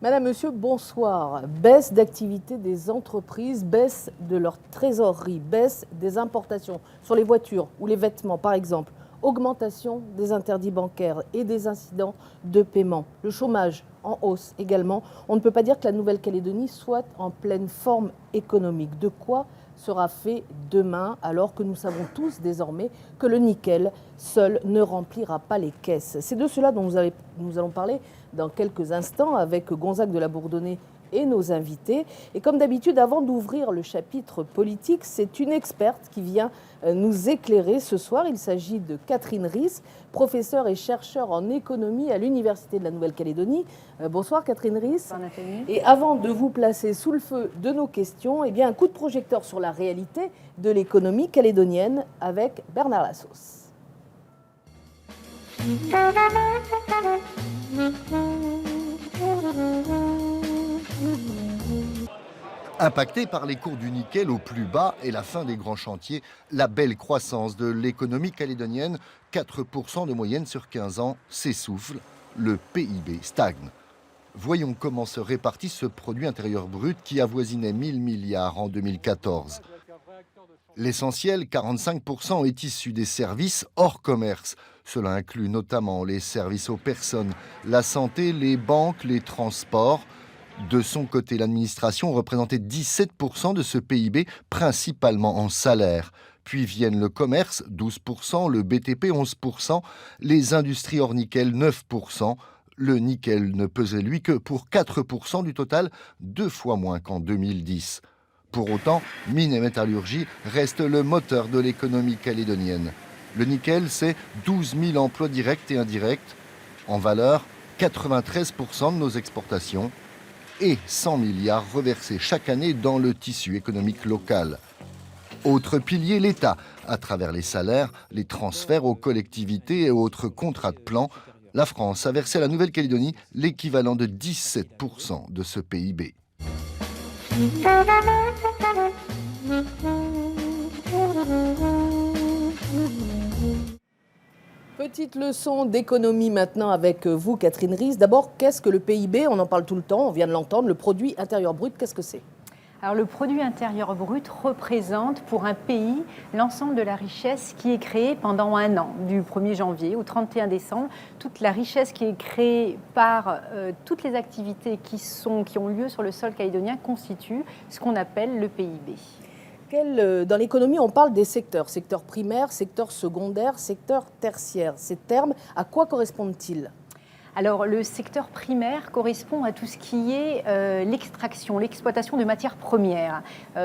Madame, Monsieur, bonsoir. Baisse d'activité des entreprises, baisse de leur trésorerie, baisse des importations sur les voitures ou les vêtements par exemple, augmentation des interdits bancaires et des incidents de paiement. Le chômage en hausse également. On ne peut pas dire que la Nouvelle-Calédonie soit en pleine forme économique. De quoi sera fait demain, alors que nous savons tous désormais que le nickel seul ne remplira pas les caisses. C'est de cela dont nous allons parler dans quelques instants avec Gonzague de la Bourdonnais et nos invités. Et comme d'habitude, avant d'ouvrir le chapitre politique, c'est une experte qui vient nous éclairer ce soir. Il s'agit de Catherine Riss, professeure et chercheure en économie à l'Université de la Nouvelle-Calédonie. Bonsoir Catherine Riss. Bonsoir Nathalie. Et avant de vous placer sous le feu de nos questions, eh bien, un coup de projecteur sur la réalité de l'économie calédonienne avec Bernard Lassos. Impacté par les cours du nickel au plus bas et la fin des grands chantiers, la belle croissance de l'économie calédonienne, 4% de moyenne sur 15 ans, s'essouffle. Le PIB stagne. Voyons comment se répartit ce produit intérieur brut qui avoisinait 1000 milliards en 2014. L'essentiel, 45%, est issu des services hors commerce. Cela inclut notamment les services aux personnes, la santé, les banques, les transports. De son côté, l'administration représentait 17% de ce PIB, principalement en salaire. Puis viennent le commerce, 12%, le BTP, 11%, les industries hors nickel, 9%. Le nickel ne pesait, lui, que pour 4% du total, 2 fois moins qu'en 2010. Pour autant, mine et métallurgie restent le moteur de l'économie calédonienne. Le nickel, c'est 12 000 emplois directs et indirects. En valeur, 93% de nos exportations et 100 milliards reversés chaque année dans le tissu économique local. Autre pilier, l'État, à travers les salaires, les transferts aux collectivités et autres contrats de plan. La France a versé à la Nouvelle-Calédonie l'équivalent de 17% de ce PIB. Petite leçon d'économie maintenant avec vous, Catherine Riss. D'abord, qu'est-ce que le PIB? On en parle tout le temps, on vient de l'entendre. Le produit intérieur brut, qu'est-ce que c'est? Alors le produit intérieur brut représente pour un pays l'ensemble de la richesse qui est créée pendant un an, du 1er janvier au 31 décembre. Toute la richesse qui est créée par toutes les activités qui ont lieu sur le sol calédonien constitue ce qu'on appelle le PIB. Dans l'économie, on parle des secteurs. Secteur primaire, secteur secondaire, secteur tertiaire. Ces termes, à quoi correspondent-ils? Alors, le secteur primaire correspond à tout ce qui est l'extraction, l'exploitation de matières premières.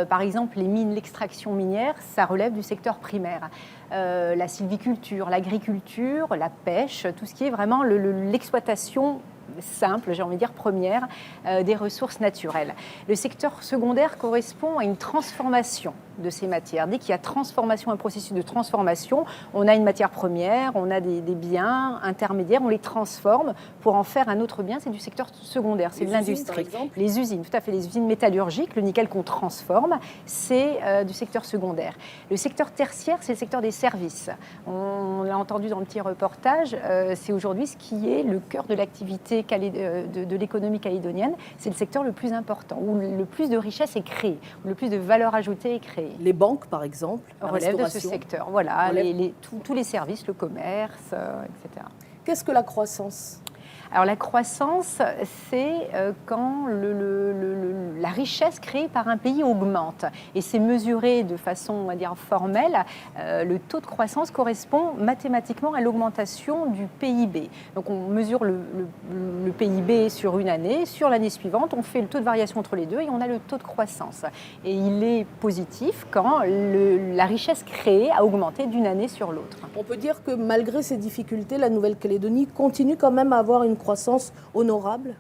Par exemple, les mines, l'extraction minière, ça relève du secteur primaire. La sylviculture, l'agriculture, la pêche, tout ce qui est vraiment l'exploitation simple, j'ai envie de dire première, des ressources naturelles. Le secteur secondaire correspond à une transformation de ces matières. Dès qu'il y a transformation, un processus de transformation, on a une matière première, on a des biens intermédiaires, on les transforme pour en faire un autre bien. C'est du secteur secondaire, c'est de l'industrie. Les usines, tout à fait, les usines métallurgiques, le nickel qu'on transforme, c'est du secteur secondaire. Le secteur tertiaire, c'est le secteur des services. On l'a entendu dans le petit reportage, c'est aujourd'hui ce qui est le cœur de l'activité de l'économie calédonienne. C'est le secteur le plus important, où le plus de richesse est créée, où le plus de valeur ajoutée est créée. Les banques, par exemple, relèvent de ce secteur. Voilà, tous les services, le commerce, etc. Qu'est-ce que la croissance ? Alors la croissance, c'est quand la richesse créée par un pays augmente. Et c'est mesuré de façon, on va dire, formelle. Le taux de croissance correspond mathématiquement à l'augmentation du PIB. Donc on mesure le PIB sur une année. Sur l'année suivante, on fait le taux de variation entre les deux et on a le taux de croissance. Et il est positif quand la richesse créée a augmenté d'une année sur l'autre. On peut dire que malgré ces difficultés, la Nouvelle-Calédonie continue quand même à avoir une croissance honorable ?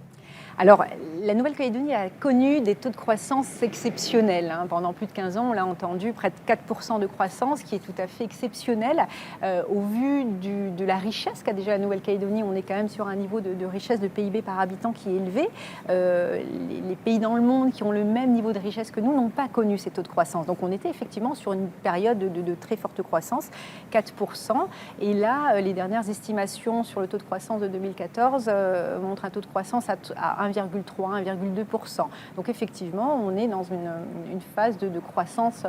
Alors, la Nouvelle-Calédonie a connu des taux de croissance exceptionnels. Pendant plus de 15 ans, on l'a entendu, près de 4% de croissance, qui est tout à fait exceptionnel. Au vu de la richesse qu'a déjà la Nouvelle-Calédonie, on est quand même sur un niveau de richesse de PIB par habitant qui est élevé. Les pays dans le monde qui ont le même niveau de richesse que nous n'ont pas connu ces taux de croissance. Donc, on était effectivement sur une période de très forte croissance, 4%. Et là, les dernières estimations sur le taux de croissance de 2014 montrent un taux de croissance à 1,3, 1,2%. Donc effectivement, on est dans une phase de croissance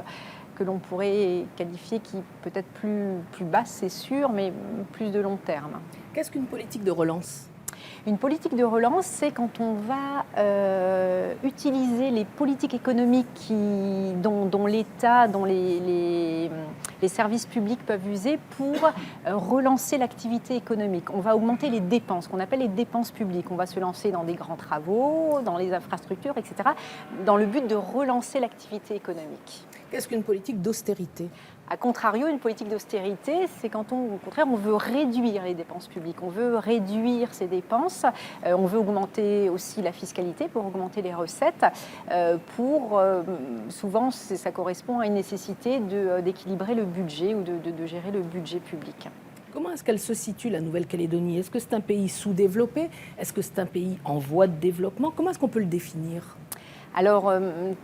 que l'on pourrait qualifier qui peut-être plus basse, c'est sûr, mais plus de long terme. Qu'est-ce qu'une politique de relance ? Une politique de relance, c'est quand on va utiliser les politiques économiques dont l'État, dont les services publics peuvent user pour relancer l'activité économique. On va augmenter les dépenses, qu'on appelle les dépenses publiques. On va se lancer dans des grands travaux, dans les infrastructures, etc., dans le but de relancer l'activité économique. Qu'est-ce qu'une politique d'austérité ? A contrario, une politique d'austérité, c'est quand au contraire, on veut réduire les dépenses publiques, on veut réduire ces dépenses, on veut augmenter aussi la fiscalité pour augmenter les recettes, souvent ça correspond à une nécessité d'équilibrer le budget ou de gérer le budget public. Comment est-ce qu'elle se situe, la Nouvelle-Calédonie ? Est-ce que c'est un pays sous-développé ? Est-ce que c'est un pays en voie de développement ? Comment est-ce qu'on peut le définir ? Alors,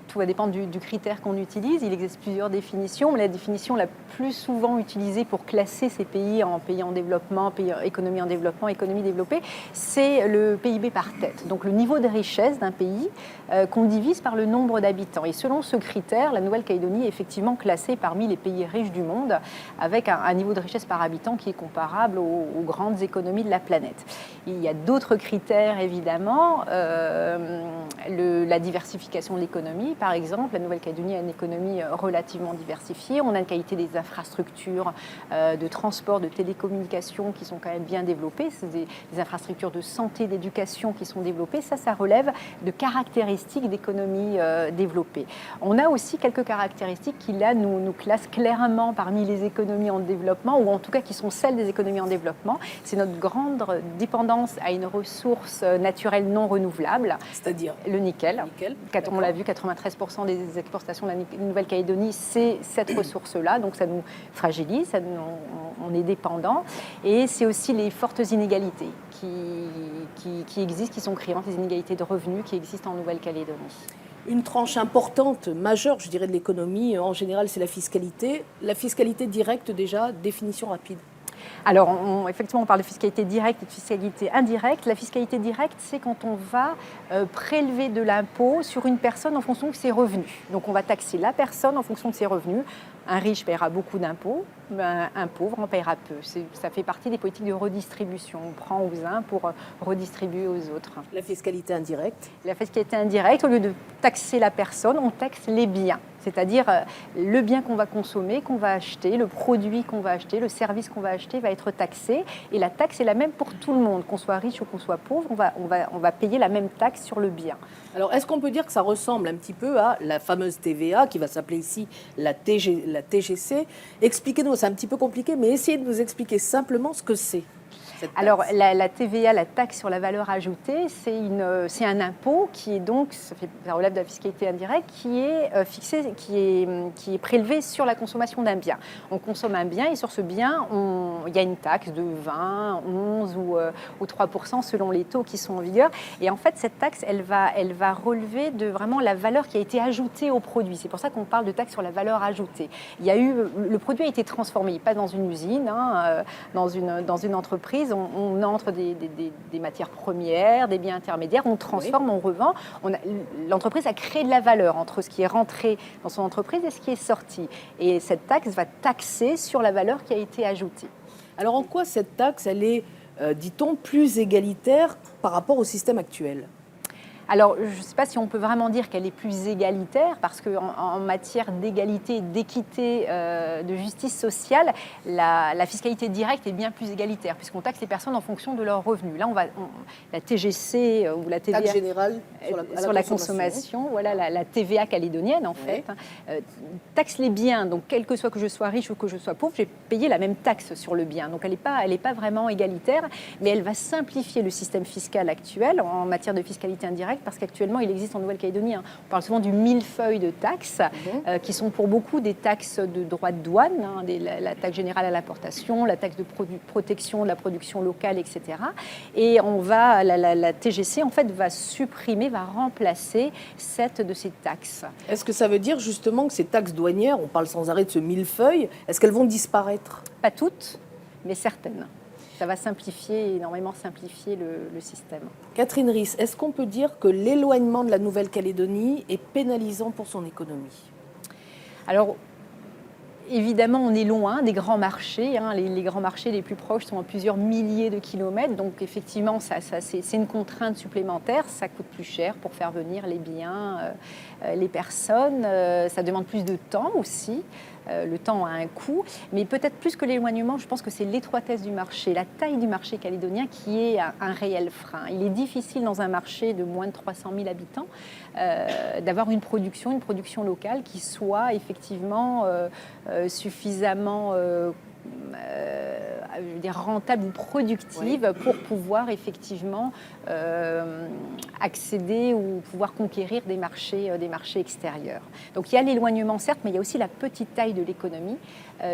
tout va dépendre du critère qu'on utilise. Il existe plusieurs définitions, mais la définition la plus souvent utilisée pour classer ces pays en développement, économie en développement, économie développée, c'est le PIB par tête. Donc, le niveau de richesse d'un pays qu'on divise par le nombre d'habitants. Et selon ce critère, la Nouvelle-Calédonie est effectivement classée parmi les pays riches du monde, avec un niveau de richesse par habitant qui est comparable aux grandes économies de la planète. Il y a d'autres critères, évidemment. La diversification de l'économie, par exemple. La Nouvelle-Calédonie a une économie relativement diversifiée. On a une qualité des infrastructures de transport, de télécommunications qui sont quand même bien développées. C'est des infrastructures de santé, d'éducation qui sont développées. Ça relève de caractéristiques d'économie développée. On a aussi quelques caractéristiques qui, là, nous classent clairement parmi les économies en développement, ou en tout cas qui sont celles des économies en développement. C'est notre grande dépendance à une ressource naturelle non renouvelable. C'est-à-dire le nickel. On l'a vu, 93% des exportations de la Nouvelle-Calédonie, c'est cette ressource-là. Donc ça nous fragilise, on est dépendant. Et c'est aussi les fortes inégalités qui existent, qui sont créantes, les inégalités de revenus qui existent en Nouvelle-Calédonie. Une tranche importante, majeure, je dirais, de l'économie, en général, c'est la fiscalité. La fiscalité directe, déjà, définition rapide. Alors, effectivement, on parle de fiscalité directe et de fiscalité indirecte. La fiscalité directe, c'est quand on va prélever de l'impôt sur une personne en fonction de ses revenus. Donc, on va taxer la personne en fonction de ses revenus. Un riche paiera beaucoup d'impôts, un pauvre en paiera peu. Ça fait partie des politiques de redistribution. On prend aux uns pour redistribuer aux autres. La fiscalité indirecte ? La fiscalité indirecte, au lieu de taxer la personne, on taxe les biens. C'est-à-dire le bien qu'on va consommer, qu'on va acheter, le produit qu'on va acheter, le service qu'on va acheter va être taxé. Et la taxe est la même pour tout le monde, qu'on soit riche ou qu'on soit pauvre, on va payer la même taxe sur le bien. Alors, est-ce qu'on peut dire que ça ressemble un petit peu à la fameuse TVA, qui va s'appeler ici la TGC ? Expliquez-nous, c'est un petit peu compliqué, mais essayez de nous expliquer simplement ce que c'est. Alors, la TVA, la taxe sur la valeur ajoutée, c'est un impôt qui est donc, ça relève de la fiscalité indirecte, qui est fixé, qui est prélevé sur la consommation d'un bien. On consomme un bien et sur ce bien, il y a une taxe de 20, 11 ou 3% selon les taux qui sont en vigueur. Et en fait, cette taxe, elle va relever de vraiment la valeur qui a été ajoutée au produit. C'est pour ça qu'on parle de taxe sur la valeur ajoutée. Le produit a été transformé, il passe dans une usine, dans une entreprise. On entre des matières premières, des biens intermédiaires, on transforme, on revend. L'entreprise a créé de la valeur entre ce qui est rentré dans son entreprise et ce qui est sorti. Et cette taxe va taxer sur la valeur qui a été ajoutée. Alors en quoi cette taxe, elle est, dit-on, plus égalitaire par rapport au système actuel ? Alors, je ne sais pas si on peut vraiment dire qu'elle est plus égalitaire, parce qu'en matière d'égalité, d'équité, de justice sociale, la fiscalité directe est bien plus égalitaire, puisqu'on taxe les personnes en fonction de leurs revenus. Là, la TGC ou la TVA Taxe générale sur la consommation, voilà, la TVA calédonienne, en fait, taxe les biens. Donc, quel que soit que je sois riche ou que je sois pauvre, j'ai payé la même taxe sur le bien. Donc, elle n'est pas vraiment égalitaire, mais elle va simplifier le système fiscal actuel en matière de fiscalité indirecte, parce qu'actuellement, il existe en Nouvelle-Calédonie, on parle souvent du millefeuille de taxes, qui sont pour beaucoup des taxes de droits de douane, la taxe générale à l'importation, la taxe de protection de la production locale, etc. Et la TGC, en fait, va supprimer, va remplacer 7 de ces taxes. Est-ce que ça veut dire justement que ces taxes douanières, on parle sans arrêt de ce millefeuille, est-ce qu'elles vont disparaître? Pas toutes, mais certaines. Ça va énormément simplifier le système. Catherine Riss, est-ce qu'on peut dire que l'éloignement de la Nouvelle-Calédonie est pénalisant pour son économie? Alors, évidemment, on est loin des grands marchés. Les grands marchés les plus proches sont à plusieurs milliers de kilomètres. Donc, effectivement, c'est une contrainte supplémentaire. Ça coûte plus cher pour faire venir les biens, les personnes. Ça demande plus de temps aussi. Le temps a un coût, mais peut-être plus que l'éloignement, je pense que c'est l'étroitesse du marché, la taille du marché calédonien qui est un réel frein. Il est difficile dans un marché de moins de 300 000 habitants d'avoir une production locale qui soit effectivement suffisamment rentable ou productive pour pouvoir effectivement accéder ou pouvoir conquérir des marchés extérieurs. Donc il y a l'éloignement certes, mais il y a aussi la petite taille de l'économie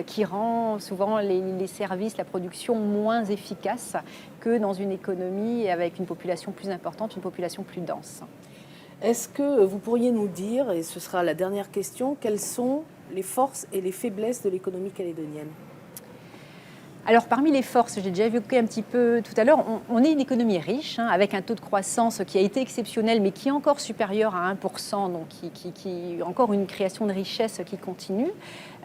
qui rend souvent les services, la production moins efficace que dans une économie avec une population plus importante, une population plus dense. Est-ce que vous pourriez nous dire, et ce sera la dernière question, quelles sont les forces et les faiblesses de l'économie calédonienne ? Alors, parmi les forces, j'ai déjà évoqué un petit peu tout à l'heure, on est une économie riche, avec un taux de croissance qui a été exceptionnel, mais qui est encore supérieur à 1%, donc qui encore une création de richesse qui continue.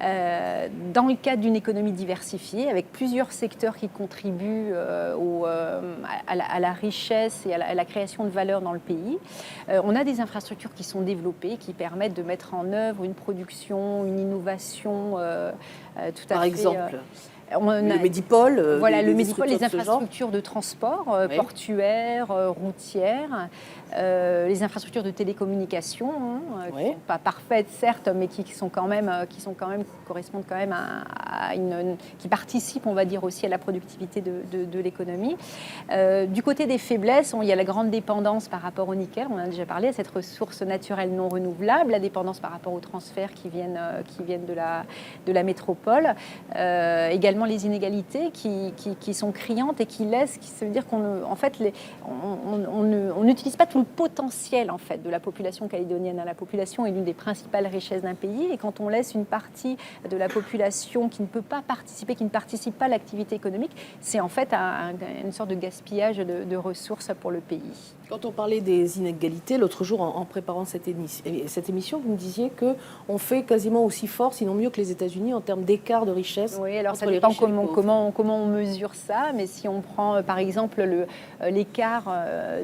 Dans le cadre d'une économie diversifiée, avec plusieurs secteurs qui contribuent à la richesse et à la création de valeur dans le pays. On a des infrastructures qui sont développées, qui permettent de mettre en œuvre une production, une innovation tout à fait... Par exemple le Médipôle, voilà, le Médipôle, les infrastructures de transport portuaires, routières, les infrastructures de télécommunication, qui ne sont pas parfaites certes, mais qui correspondent quand même qui participent, on va dire aussi à la productivité de l'économie. Du côté des faiblesses, il y a la grande dépendance par rapport au nickel. On en a déjà parlé, à cette ressource naturelle non renouvelable, la dépendance par rapport aux transferts qui viennent de la métropole, également les inégalités qui sont criantes et ça veut dire qu'on n'utilise pas tout le potentiel en fait de la population calédonienne. La population est l'une des principales richesses d'un pays, et quand on laisse une partie de la population qui ne peut pas participer, qui ne participe pas à l'activité économique, c'est en fait une sorte de gaspillage de ressources pour le pays. Quand on parlait des inégalités, l'autre jour, en préparant cette émission, vous me disiez qu'on fait quasiment aussi fort, sinon mieux que les États-Unis, en termes d'écart de richesse. Oui, alors ça dépend comment on mesure ça, mais si on prend par exemple l'écart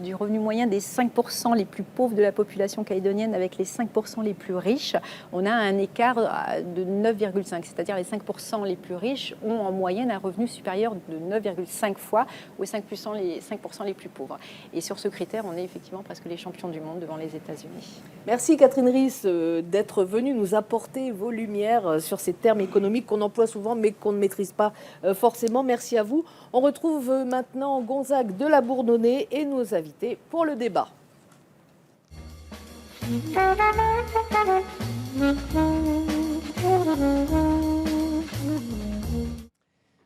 du revenu moyen des 5% les plus pauvres de la population calédonienne avec les 5% les plus riches, on a un écart de 9,5, c'est-à-dire les 5% les plus riches ont en moyenne un revenu supérieur de 9,5 fois aux 5% les plus pauvres. Et sur ce critère, on est effectivement presque les champions du monde devant les États-Unis. Merci Catherine Riss d'être venue nous apporter vos lumières sur ces termes économiques qu'on emploie souvent mais qu'on ne maîtrise pas forcément. Merci à vous. On retrouve maintenant Gonzague de la Bourdonnais et nos invités pour le débat.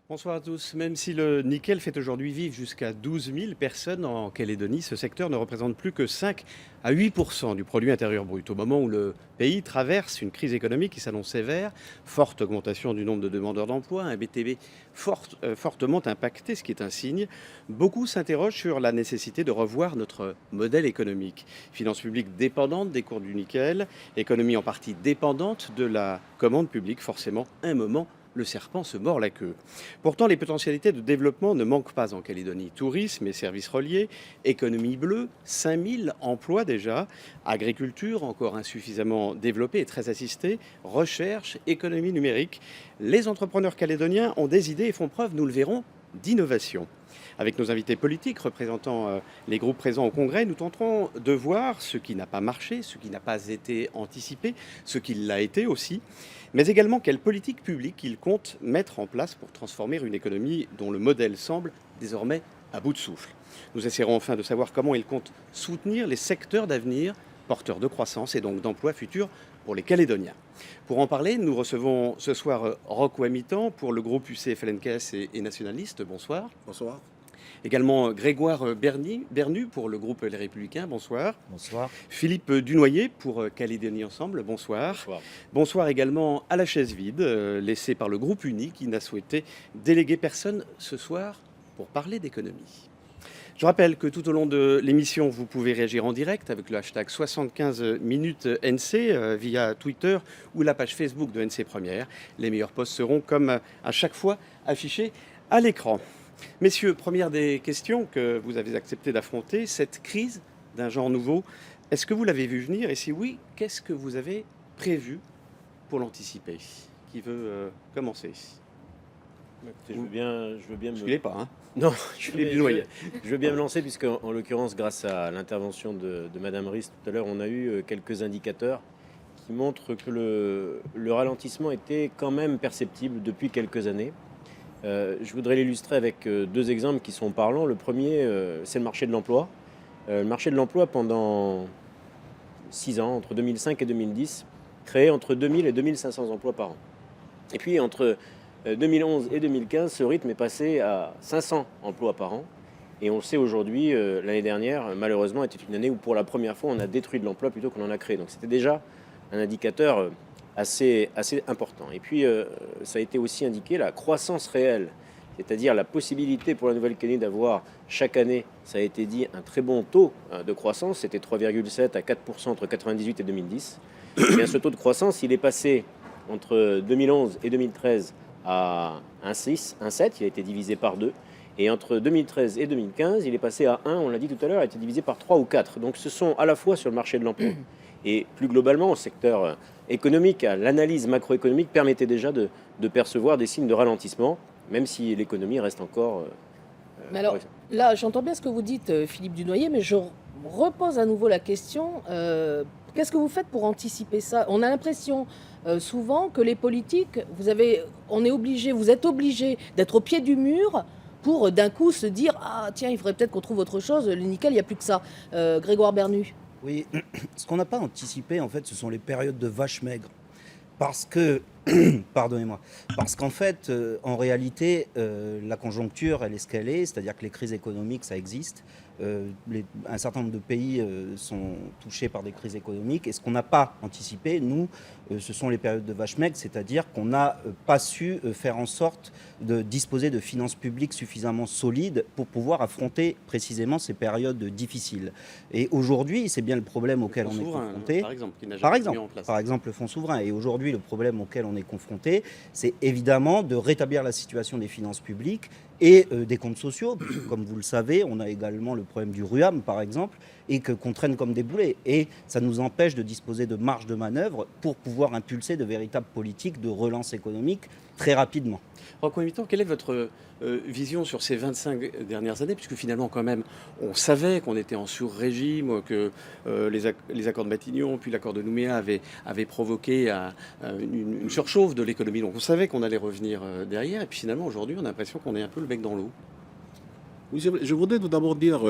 Bonsoir à tous. Même si le nickel fait aujourd'hui vivre jusqu'à 12 000 personnes en Calédonie, ce secteur ne représente plus que 5 à 8% du produit intérieur brut. Au moment où le pays traverse une crise économique qui s'annonce sévère, forte augmentation du nombre de demandeurs d'emploi, un BTP fortement impacté, ce qui est un signe, beaucoup s'interrogent sur la nécessité de revoir notre modèle économique. Finances publiques dépendantes des cours du nickel, économie en partie dépendante de la commande publique, forcément un moment le serpent se mord la queue. Pourtant, les potentialités de développement ne manquent pas en Calédonie. Tourisme et services reliés, économie bleue, 5000 emplois déjà, agriculture encore insuffisamment développée et très assistée, recherche, économie numérique. Les entrepreneurs calédoniens ont des idées et font preuve, nous le verrons, d'innovation. Avec nos invités politiques représentant les groupes présents au Congrès, nous tenterons de voir ce qui n'a pas marché, ce qui n'a pas été anticipé, ce qui l'a été aussi, mais également quelle politique publique ils comptent mettre en place pour transformer une économie dont le modèle semble désormais à bout de souffle. Nous essaierons enfin de savoir comment ils comptent soutenir les secteurs d'avenir, porteurs de croissance et donc d'emplois futurs pour les Calédoniens. Pour en parler, nous recevons ce soir Roch Ouamitan pour le groupe UC-FLNKS et nationaliste. Bonsoir. Bonsoir. Également Grégoire Bernu pour le groupe Les Républicains. Bonsoir. Bonsoir. Philippe Dunoyer pour Calédonie Ensemble. Bonsoir. Bonsoir. Bonsoir également à la chaise vide, laissée par le groupe uni qui n'a souhaité déléguer personne ce soir pour parler d'économie. Je rappelle que tout au long de l'émission, vous pouvez réagir en direct avec le hashtag 75 minutes NC via Twitter ou la page Facebook de NC Première. Les meilleurs posts seront, comme à chaque fois, affichés à l'écran. Messieurs, première des questions que vous avez accepté d'affronter, cette crise d'un genre nouveau, est-ce que vous l'avez vu venir? Et si oui, qu'est-ce que vous avez prévu pour l'anticiper? Qui veut commencer? Je veux bien Je ne l'ai pas, hein. Non, Je veux bien me lancer puisque, en l'occurrence, grâce à l'intervention de Madame Rist tout à l'heure, on a eu quelques indicateurs qui montrent que le ralentissement était quand même perceptible depuis quelques années. Je voudrais l'illustrer avec deux exemples qui sont parlants. Le premier, c'est le marché de l'emploi. Le marché de l'emploi, pendant 6 ans, entre 2005 et 2010, créait entre 2000 et 2500 emplois par an. Et puis, entre 2011 et 2015, ce rythme est passé à 500 emplois par an. Et on le sait aujourd'hui, l'année dernière, malheureusement, était une année où pour la première fois, on a détruit de l'emploi plutôt qu'on en a créé. Donc c'était déjà un indicateur assez important. Et puis, ça a été aussi indiqué la croissance réelle, c'est-à-dire la possibilité pour la Nouvelle-Calédonie d'avoir chaque année, ça a été dit, un très bon taux de croissance. C'était 3,7 à 4% entre 1998 et 2010. Et bien, ce taux de croissance, il est passé entre 2011 et 2013 à 1,6, 1,7, il a été divisé par 2. Et entre 2013 et 2015, il est passé à 1, on l'a dit tout à l'heure, il a été divisé par 3 ou 4. Donc ce sont à la fois sur le marché de l'emploi et plus globalement au secteur économique, à l'analyse macroéconomique permettait déjà de percevoir des signes de ralentissement, même si l'économie reste encore... Mais alors, là, j'entends bien ce que vous dites, Philippe Dunoyer, mais je repose à nouveau la question. Qu'est-ce que vous faites pour anticiper ça? On a l'impression souvent que les politiques, vous êtes obligés d'être au pied du mur pour d'un coup se dire « Ah tiens, il faudrait peut-être qu'on trouve autre chose, le nickel, il n'y a plus que ça ». Grégoire Bernu. Oui, ce qu'on n'a pas anticipé, en fait, ce sont les périodes de vaches maigres. Parce que, pardonnez-moi, parce qu'en fait, en réalité, la conjoncture, elle est ce qu'elle est, c'est-à-dire que les crises économiques, ça existe. Un certain nombre de pays sont touchés par des crises économiques. Et ce qu'on n'a pas anticipé, nous, ce sont les périodes de vache maigre, c'est-à-dire qu'on n'a pas su faire en sorte de disposer de finances publiques suffisamment solides pour pouvoir affronter précisément ces périodes difficiles. Et aujourd'hui, c'est bien le problème auquel on est confronté. Par exemple, qui n'a jamais été mis en place. Par exemple, le fonds souverain. Et aujourd'hui, le problème auquel on est confronté, c'est évidemment de rétablir la situation des finances publiques et des comptes sociaux. Comme vous le savez, on a également le problème du RUAM, par exemple, et qu'on traîne comme des boulets. Et ça nous empêche de disposer de marge de manœuvre pour pouvoir impulser de véritables politiques de relance économique très rapidement. Roch Ouamitan, quelle est votre vision sur ces 25 dernières années? Puisque finalement, quand même, on savait qu'on était en sur-régime, que les accords de Matignon, puis l'accord de Nouméa avaient provoqué une surchauffe de l'économie. Donc on savait qu'on allait revenir derrière. Et puis finalement, aujourd'hui, on a l'impression qu'on est un peu le bec dans l'eau. Oui, je voudrais tout d'abord dire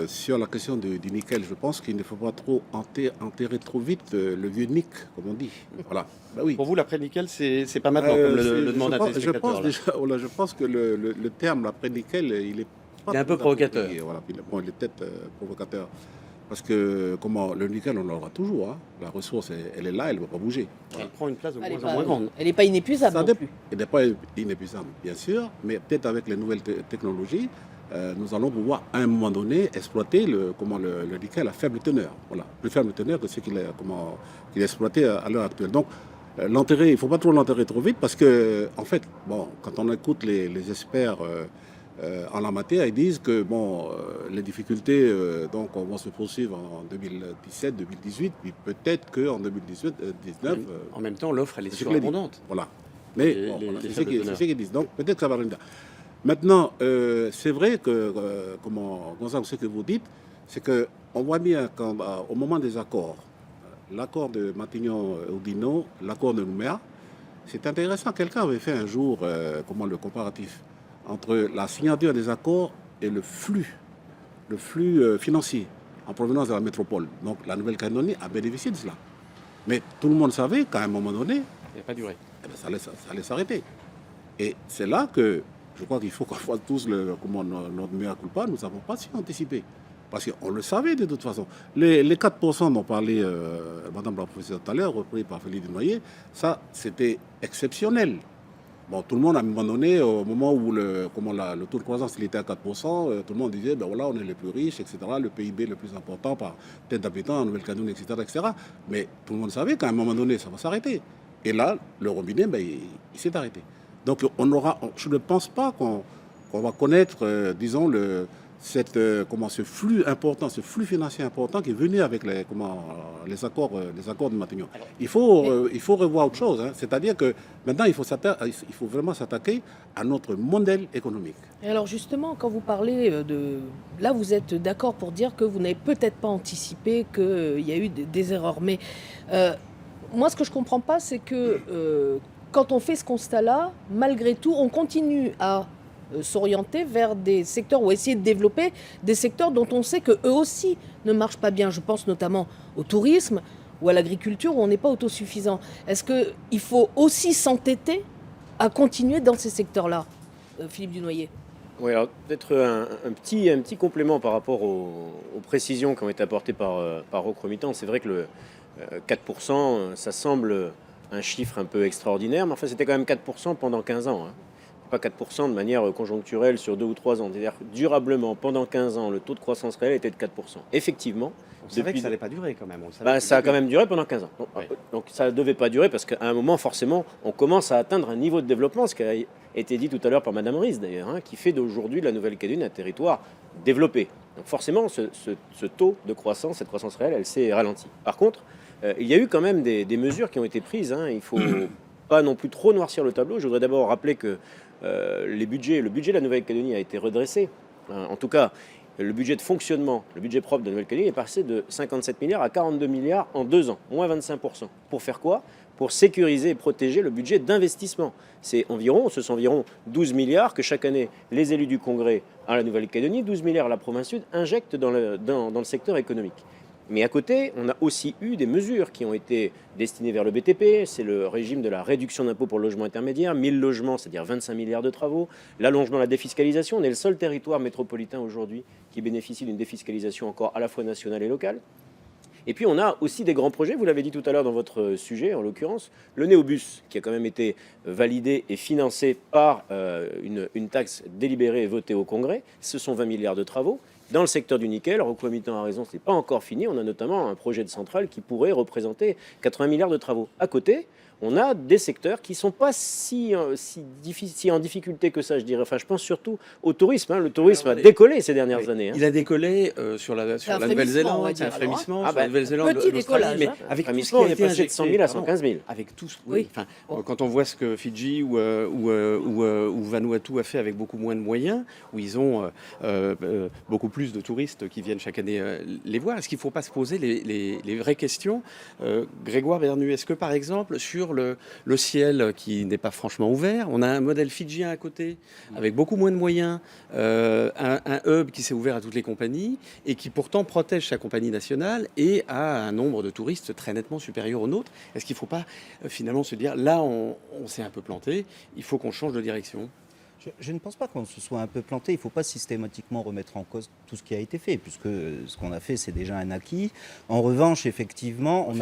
sur la question du nickel, je pense qu'il ne faut pas trop enterrer trop vite le vieux nick, comme on dit. Voilà. Ben oui. Pour vous, l'après-nickel, c'est pas maintenant, comme le demande un téléspectateur. Je pense que le terme l'après-nickel, il est pas... Il est un peu provocateur. Voilà, bon, il est peut-être provocateur. Parce que le nickel, on l'aura toujours. Hein. La ressource, elle est là, elle ne va pas bouger. Elle prend une place de moins en moins grande. Elle n'est pas inépuisable non plus. Elle n'est pas inépuisable, bien sûr, mais peut-être avec les nouvelles technologies, nous allons pouvoir à un moment donné exploiter le nickel à faible teneur. Voilà, plus faible teneur que ce qu'il est exploité à l'heure actuelle. Donc l'enterrer, il ne faut pas trop l'enterrer trop vite parce que, en fait, bon, quand on écoute les experts en la matière, ils disent que bon, les difficultés donc, vont se poursuivre en 2017, 2018, puis peut-être qu'en 2018, 2019. En même temps, l'offre, elle est c'est ce que les dit. surabondante. Voilà. Mais Les- bon, les- voilà, les c'est faibles teneurs. ce qu'ils disent. Donc peut-être que ça va revenir. Maintenant, c'est vrai que, Gonzalo, ce que vous dites, c'est qu'on voit bien qu'au moment des accords, l'accord de Matignon-Oudinot, l'accord de Nouméa, c'est intéressant. Quelqu'un avait fait un jour le comparatif entre la signature des accords et le flux financier en provenance de la métropole. Donc la Nouvelle-Calédonie a bénéficié de cela. Mais tout le monde savait qu'à un moment donné, Il n'a pas duré. eh ben, ça allait s'arrêter. Et c'est là que je crois qu'il faut qu'on fasse tous notre meilleur culpa. Nous n'avons pas su anticiper. Parce qu'on le savait de toute façon. Les 4% dont parlait Madame la professeure tout à l'heure, repris par Félix Desnoyers, ça, c'était exceptionnel. Bon, tout le monde, à un moment donné, au moment où le taux de croissance il était à 4%, tout le monde disait, ben voilà, on est les plus riches, etc., le PIB le plus important par tête d'habitant en Nouvelle-Calédonie, etc., etc. Mais tout le monde savait qu'à un moment donné, ça va s'arrêter. Et là, le robinet, ben, il s'est arrêté. Donc, je ne pense pas qu'on va connaître, disons, ce flux important, ce flux financier important qui est venu avec les accords de Matignon. Il faut revoir autre chose. Hein. C'est-à-dire que maintenant, il faut vraiment s'attaquer à notre modèle économique. Et alors justement, quand vous parlez de... Là, vous êtes d'accord pour dire que vous n'avez peut-être pas anticipé qu'il y a eu des erreurs. Mais moi, ce que je ne comprends pas, c'est que quand on fait ce constat-là, malgré tout, on continue à s'orienter vers des secteurs ou essayer de développer des secteurs dont on sait qu'eux aussi ne marchent pas bien. Je pense notamment au tourisme ou à l'agriculture où on n'est pas autosuffisant. Est-ce qu'il faut aussi s'entêter à continuer dans ces secteurs-là, Philippe Dunoyer? Oui, alors peut-être un petit complément par rapport aux précisions qui ont été apportées par Roch-Romitan. C'est vrai que le 4%, ça semble un chiffre un peu extraordinaire, mais enfin c'était quand même 4% pendant 15 ans. Hein. Pas 4% de manière conjoncturelle sur 2 ou 3 ans. C'est-à-dire durablement, pendant 15 ans, le taux de croissance réelle était de 4%. Effectivement, On savait que ça n'allait pas durer quand même. On le savait bah, depuis ça a le quand début. même duré pendant 15 ans. Donc ça ne devait pas durer parce qu'à un moment, forcément, on commence à atteindre un niveau de développement, ce qui a été dit tout à l'heure par Madame Riz d'ailleurs, hein, qui fait d'aujourd'hui la Nouvelle-Calédonie un territoire développé. Donc forcément, ce taux de croissance, cette croissance réelle, elle s'est ralentie. Par contre, il y a eu quand même des mesures qui ont été prises. Hein. Il ne faut pas non plus trop noircir le tableau. Je voudrais d'abord rappeler que le budget de la Nouvelle-Calédonie a été redressé. En tout cas, le budget de fonctionnement, le budget propre de la Nouvelle-Calédonie est passé de 57 milliards à 42 milliards en 2 ans, moins 25%. Pour faire quoi? Pour sécuriser et protéger le budget d'investissement. Ce sont environ 12 milliards que chaque année les élus du Congrès à la Nouvelle-Calédonie, 12 milliards à la province sud, injectent dans le secteur économique. Mais à côté, on a aussi eu des mesures qui ont été destinées vers le BTP. C'est le régime de la réduction d'impôt pour le logement intermédiaire, 1000 logements, c'est-à-dire 25 milliards de travaux, l'allongement de la défiscalisation. On est le seul territoire métropolitain aujourd'hui qui bénéficie d'une défiscalisation encore à la fois nationale et locale. Et puis on a aussi des grands projets, vous l'avez dit tout à l'heure dans votre sujet, en l'occurrence, le Néobus, qui a quand même été validé et financé par une taxe délibérée et votée au Congrès. Ce sont 20 milliards de travaux. Dans le secteur du nickel, Roch-Romitan a raison, ce n'est pas encore fini. On a notamment un projet de centrale qui pourrait représenter 80 milliards de travaux. À côté, on a des secteurs qui ne sont pas si en difficulté que ça, je dirais. Enfin, je pense surtout au tourisme. Hein. Le tourisme a décollé ces dernières années. Hein. Il a décollé sur la un Nouvelle-Zélande. frémissement, C'est un frémissement Ah sur bah, la Nouvelle-Zélande, petit l'Australie, décollage, mais hein. avec tout ce qui Frémissement, a on est été passé de 100 000 à 115 000. Avec tout, Oui. enfin, quand on voit ce que Fidji ou Vanuatu a fait avec beaucoup moins de moyens, où ils ont beaucoup plus de touristes qui viennent chaque année les voir, est-ce qu'il ne faut pas se poser les vraies questions? Grégoire Bernu, est-ce que par exemple sur le ciel qui n'est pas franchement ouvert, on a un modèle fidjien à côté avec beaucoup moins de moyens, un hub qui s'est ouvert à toutes les compagnies et qui pourtant protège sa compagnie nationale et a un nombre de touristes très nettement supérieur au nôtre? Est-ce qu'il ne faut pas finalement se dire là on s'est un peu planté, il faut qu'on change de direction? Je ne pense pas qu'on se soit un peu planté. Il ne faut pas systématiquement remettre en cause tout ce qui a été fait, puisque ce qu'on a fait, c'est déjà un acquis. En revanche, effectivement, on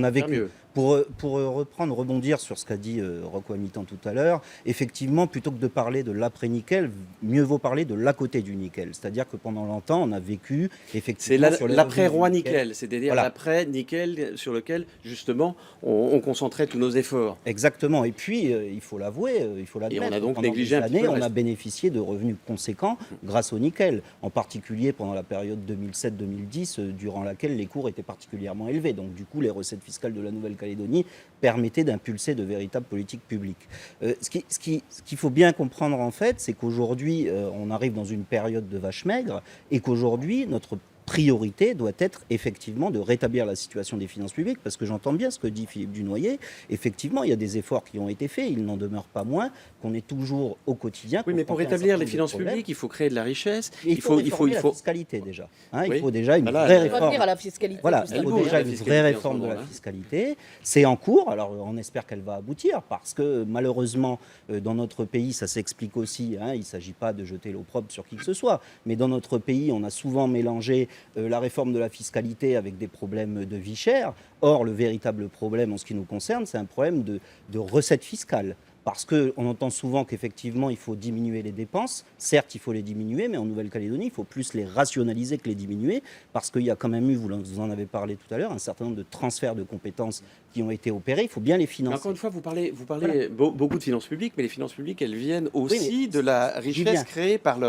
a vécu. Rebondir sur ce qu'a dit Rocco Amitan tout à l'heure, effectivement, plutôt que de parler de l'après-nickel, mieux vaut parler de l'à côté du nickel. C'est-à-dire que pendant longtemps, on a vécu effectivement C'est sur les l'après-roi revenus du nickel, c'est-à-dire Voilà. l'après-nickel sur lequel, justement, on concentrait tous nos efforts. Exactement. Et puis, il faut l'avouer, il faut l'admettre. Et on a donc pendant négligé des un petit peu années, le on a reste. bénéficié de revenus conséquents grâce au nickel, en particulier pendant la période 2007-2010, durant laquelle les cours étaient particulièrement élevés. Donc, du coup, les recettes fiscales de la Nouvelle-Calédonie permettaient d'impulser de véritables politiques publiques. Ce qu'il faut bien comprendre, en fait, c'est qu'aujourd'hui, on arrive dans une période de vache maigre et qu'aujourd'hui, notre priorité doit être effectivement de rétablir la situation des finances publiques, parce que j'entends bien ce que dit Philippe Dunoyer. Effectivement, il y a des efforts qui ont été faits, il n'en demeure pas moins qu'on est toujours au quotidien. Oui, mais pour confronté à un rétablir certain les nombre de finances problèmes. publiques, il faut créer de la richesse. Et il faut réformer la fiscalité déjà. Hein, Oui. Il faut déjà une Voilà, vraie elle- On va réforme. venir à la fiscalité. Voilà, tout à il l'heure. faut bouge, déjà la une fiscalité, vraie en ce réforme de la moment, hein. fiscalité. C'est en cours, alors on espère qu'elle va aboutir, parce que malheureusement, dans notre pays, ça s'explique aussi, hein, il ne s'agit pas de jeter l'opprobre sur qui que ce soit, mais dans notre pays, on a souvent mélangé la réforme de la fiscalité avec des problèmes de vie chère. Or, le véritable problème en ce qui nous concerne, c'est un problème de recettes fiscales. Parce qu'on entend souvent qu'effectivement, il faut diminuer les dépenses. Certes, il faut les diminuer, mais en Nouvelle-Calédonie, il faut plus les rationaliser que les diminuer. Parce qu'il y a quand même eu, vous en avez parlé tout à l'heure, un certain nombre de transferts de compétences qui ont été opérés. Il faut bien les Mais financer. encore une fois, vous parlez Voilà. beaucoup de finances publiques, mais les finances publiques, elles viennent aussi mais de la j'y viens. richesse créée par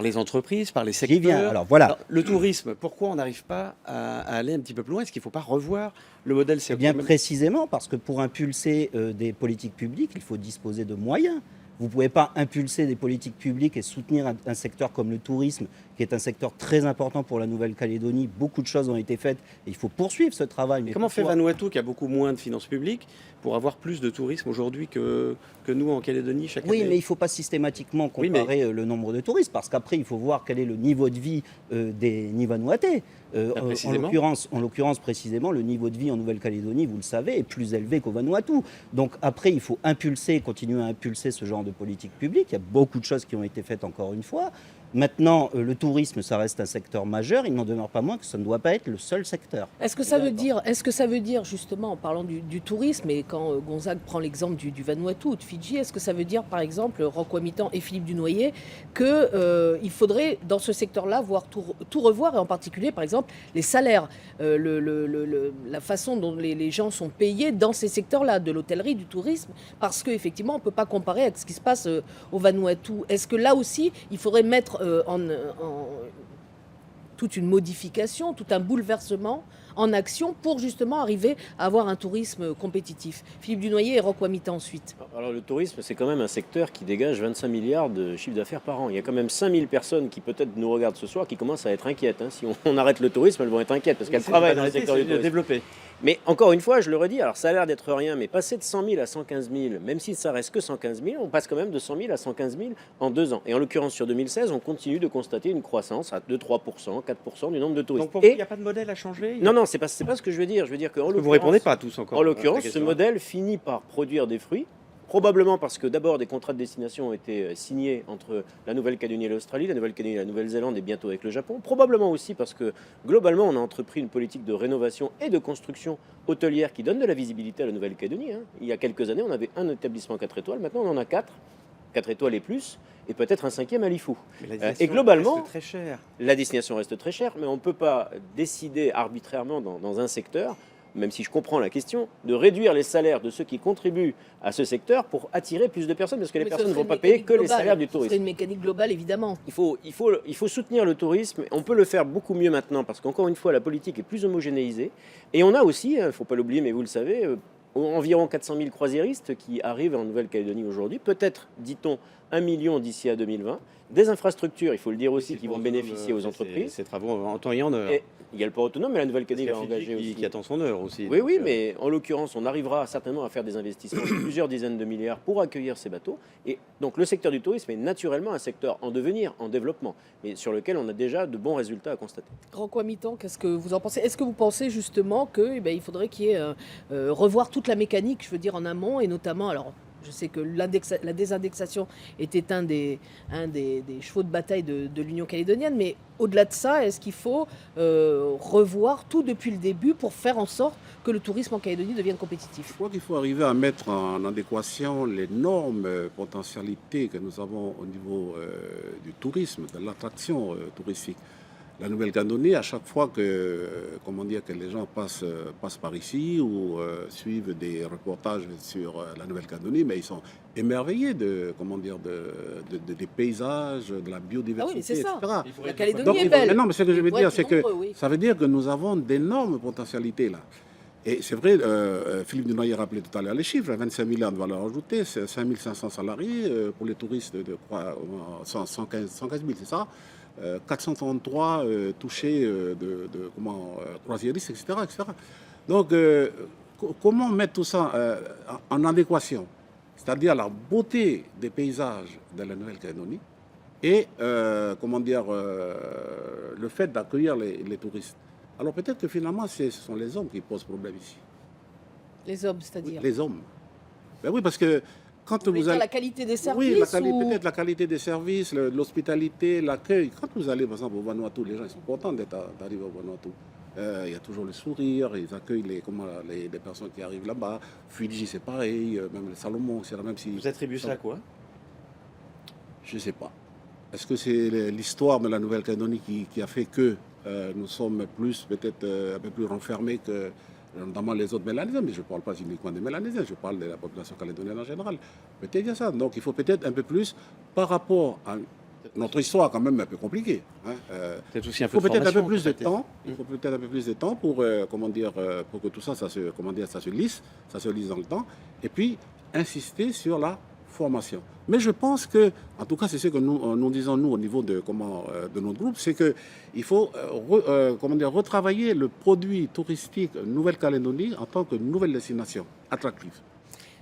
les entreprises, par les J'y secteurs. viens. Alors voilà. Alors, le tourisme, pourquoi on n'arrive pas à aller un petit peu plus loin? Est-ce qu'il ne faut pas revoir le modèle Eh bien, précisément parce que pour impulser des politiques publiques, il faut disposer de moyens. Vous ne pouvez pas impulser des politiques publiques et soutenir un secteur comme le tourisme, qui est un secteur très important pour la Nouvelle-Calédonie. Beaucoup de choses ont été faites et il faut poursuivre ce travail. Mais Comment fait pourquoi- Vanuatu, qui a beaucoup moins de finances publiques, pour avoir plus de tourisme aujourd'hui que nous en Calédonie chaque Oui, année? mais il ne faut pas systématiquement Oui, mais- comparer le nombre de touristes, parce qu'après, il faut voir quel est le niveau de vie des Nivanuatais. précisément. En l'occurrence, précisément, le niveau de vie en Nouvelle-Calédonie, vous le savez, est plus élevé qu'au Vanuatu. Donc après, il faut continuer à impulser ce genre de politique publique. Il y a beaucoup de choses qui ont été faites, encore une fois. Maintenant, le tourisme, ça reste un secteur majeur. Il n'en demeure pas moins que ça ne doit pas être le seul secteur. Est-ce que ça veut dire justement, en parlant du tourisme, et quand Gonzague prend l'exemple du Vanuatu ou de Fidji, est-ce que ça veut dire, par exemple, Rocco Amitan et Philippe Dunoyer, qu'il faudrait, dans ce secteur-là, tout revoir, et en particulier, par exemple, les salaires, la façon dont les gens sont payés dans ces secteurs-là, de l'hôtellerie, du tourisme, parce qu'effectivement, on ne peut pas comparer avec ce qui se passe au Vanuatu. Est-ce que là aussi, il faudrait mettre en toute une modification, tout un bouleversement en action pour justement arriver à avoir un tourisme compétitif? Philippe Dunoyer et Rocco Amitan ensuite. Alors le tourisme, c'est quand même un secteur qui dégage 25 milliards de chiffre d'affaires par an. Il y a quand même 5000 personnes qui peut-être nous regardent ce soir qui commencent à être inquiètes. Hein. Si on arrête le tourisme, elles vont être inquiètes parce qu'elles travaillent dans le secteur du tourisme. Développer. Mais encore une fois, je le redis, alors ça a l'air d'être rien, mais passer de 100 000 à 115 000, même si ça reste que 115 000, on passe quand même de 100 000 à 115 000 en 2 ans. Et en l'occurrence, sur 2016, on continue de constater une croissance à 2, 3%, 4% du nombre de touristes. Donc pour vous, il Et n'y a pas de modèle à changer? non, c'est pas ce que je veux dire. Je veux dire qu'en Vous répondez pas à tous encore. En l'occurrence, à la ce question. modèle finit par produire des fruits. Probablement parce que d'abord des contrats de destination ont été signés entre la Nouvelle-Calédonie et l'Australie, la Nouvelle-Calédonie et la Nouvelle-Zélande et bientôt avec le Japon. Probablement aussi parce que globalement on a entrepris une politique de rénovation et de construction hôtelière qui donne de la visibilité à la Nouvelle-Calédonie. Hein. Il y a quelques années on avait un établissement 4 étoiles, maintenant on en a 4 étoiles et plus, et peut-être un 5e à Lifou. Mais la destination Et globalement, reste très cher. La destination reste très chère, mais on ne peut pas décider arbitrairement dans un secteur, même si je comprends la question, de réduire les salaires de ceux qui contribuent à ce secteur pour attirer plus de personnes, parce que les Mais ce personnes ne serait vont pas une payer mécanique que les globale. salaires du Ce serait tourisme. une mécanique globale, évidemment. Il faut soutenir le tourisme. On peut le faire beaucoup mieux maintenant, parce qu'encore une fois, la politique est plus homogénéisée. Et on a aussi, il ne faut pas l'oublier, mais vous le savez, environ 400 000 croisiéristes qui arrivent en Nouvelle-Calédonie aujourd'hui. Peut-être, dit-on, 1 million d'ici à 2020. Des infrastructures, il faut le dire aussi, qui vont bénéficier aux entreprises. Ces travaux en temps et en heure. Et il y a le port autonome, mais la Nouvelle-Calédonie va Parce qu'il y a engager Fidji aussi. qui attend son heure aussi. Oui, donc, oui, mais en l'occurrence, on arrivera certainement à faire des investissements de plusieurs dizaines de milliards pour accueillir ces bateaux. Et donc, le secteur du tourisme est naturellement un secteur en devenir, en développement, mais sur lequel on a déjà de bons résultats à constater. Rocco Amitan, qu'est-ce que vous en pensez? Est-ce que vous pensez justement qu'il faudrait qu'il y ait revoir toute la mécanique, je veux dire en amont, et notamment, alors Je sais que la désindexation était un des chevaux de bataille de l'Union calédonienne, mais au-delà de ça, est-ce qu'il faut revoir tout depuis le début pour faire en sorte que le tourisme en Calédonie devienne Je compétitif? crois qu'il faut arriver à mettre en adéquation l'énorme potentialité que nous avons au niveau du tourisme, de l'attraction touristique. La Nouvelle-Calédonie, à chaque fois que les gens passent par ici ou suivent des reportages sur la Nouvelle-Calédonie, mais ils sont émerveillés des paysages, de la Ah oui, biodiversité, mais c'est ça. etc. La Calédonie Donc, est belle. mais non, mais ce que je veux Il faut dire, être c'est que nombreux, oui. ça veut dire que nous avons d'énormes potentialités là. Et c'est vrai, Philippe Dunoyer rappelait tout à l'heure les chiffres, 25 milliards de valeur ajoutée, c'est 5500 salariés pour les touristes de 115 000, c'est ça, 433 touchés croisiéristes, etc., etc. Donc, comment mettre tout ça en adéquation? C'est-à-dire la beauté des paysages de la Nouvelle-Calédonie et le fait d'accueillir les touristes. Alors peut-être que finalement, ce sont les hommes qui posent problème ici. Les hommes, c'est-à-dire. Les hommes. Ben oui, parce que quand Vous voulez vous dire allez... la qualité des services Oui, ou... peut-être la qualité des services, l'hospitalité, l'accueil. Quand vous allez, par exemple, au Vanuatu, les gens ils sont contents d'arriver au Vanuatu. Il y a toujours le sourire, ils accueillent les personnes qui arrivent là-bas. Fidji, c'est pareil, même le Salomon, c'est même si... Vous attribuez ça à quoi? Je ne sais pas. Est-ce que c'est l'histoire de la Nouvelle-Calédonie qui a fait que nous sommes peut-être un peu plus renfermés que notamment les autres Mélanésiens, mais je ne parle pas uniquement des Mélanésiens, je parle de la population calédonienne en général. Peut-être il y a ça. Donc il faut peut-être un peu plus par rapport à notre histoire quand même un peu compliquée. C'est aussi un Il faut peu de peut-être un peu formation, plus de peut-être. temps. Il faut peut-être un peu plus de temps pour pour que tout ça, ça se lisse dans le temps. Et puis insister sur la formation. Mais je pense que, en tout cas, c'est ce que nous disons nous au niveau de notre groupe, c'est que il faut retravailler le produit touristique Nouvelle-Calédonie en tant que nouvelle destination attractive.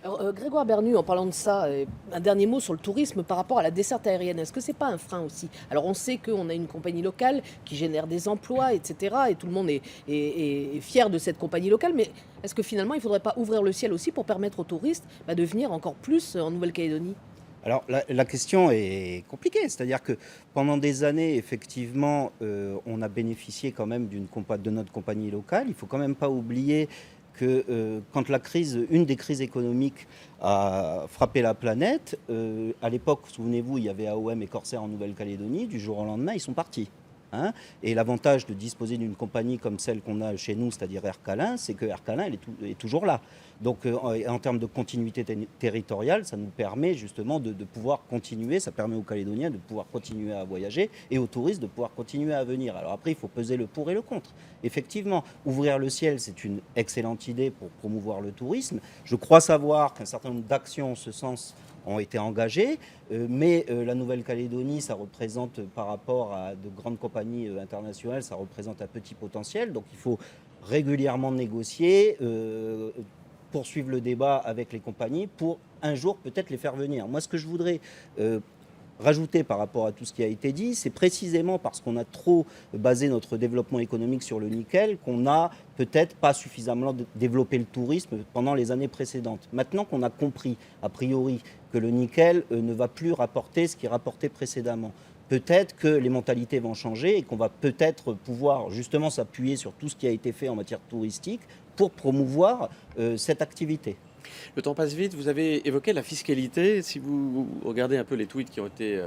Alors, Grégoire Bernu, en parlant de ça, un dernier mot sur le tourisme par rapport à la desserte aérienne. Est-ce que c'est pas un frein aussi? Alors, on sait qu'on a une compagnie locale qui génère des emplois, etc. Et tout le monde est fier de cette compagnie locale. Mais est-ce que finalement, il ne faudrait pas ouvrir le ciel aussi pour permettre aux touristes de venir encore plus en Nouvelle-Calédonie? Alors la question est compliquée, c'est-à-dire que pendant des années, effectivement, on a bénéficié quand même de notre compagnie locale. Il ne faut quand même pas oublier que quand une des crises économiques a frappé la planète, à l'époque, souvenez-vous, il y avait AOM et Corsair en Nouvelle-Calédonie, du jour au lendemain, ils sont partis. Et l'avantage de disposer d'une compagnie comme celle qu'on a chez nous, c'est-à-dire Air Calin, c'est que Air Calin est toujours là. Donc en termes de continuité territoriale, ça nous permet justement de pouvoir continuer, ça permet aux Calédoniens de pouvoir continuer à voyager et aux touristes de pouvoir continuer à venir. Alors après, il faut peser le pour et le contre. Effectivement, ouvrir le ciel, c'est une excellente idée pour promouvoir le tourisme. Je crois savoir qu'un certain nombre d'actions en ce sens ont été engagées, mais la Nouvelle-Calédonie, ça représente par rapport à de grandes compagnies internationales, ça représente un petit potentiel. Donc il faut régulièrement négocier, poursuivre le débat avec les compagnies pour un jour peut-être les faire venir. Moi, ce que je voudrais rajouter par rapport à tout ce qui a été dit, c'est précisément parce qu'on a trop basé notre développement économique sur le nickel qu'on n'a peut-être pas suffisamment développé le tourisme pendant les années précédentes. Maintenant qu'on a compris, a priori, que le nickel ne va plus rapporter ce qu'il rapportait précédemment, peut-être que les mentalités vont changer et qu'on va peut-être pouvoir justement s'appuyer sur tout ce qui a été fait en matière touristique pour promouvoir cette activité. Le temps passe vite, vous avez évoqué la fiscalité. Si vous regardez un peu les tweets qui ont été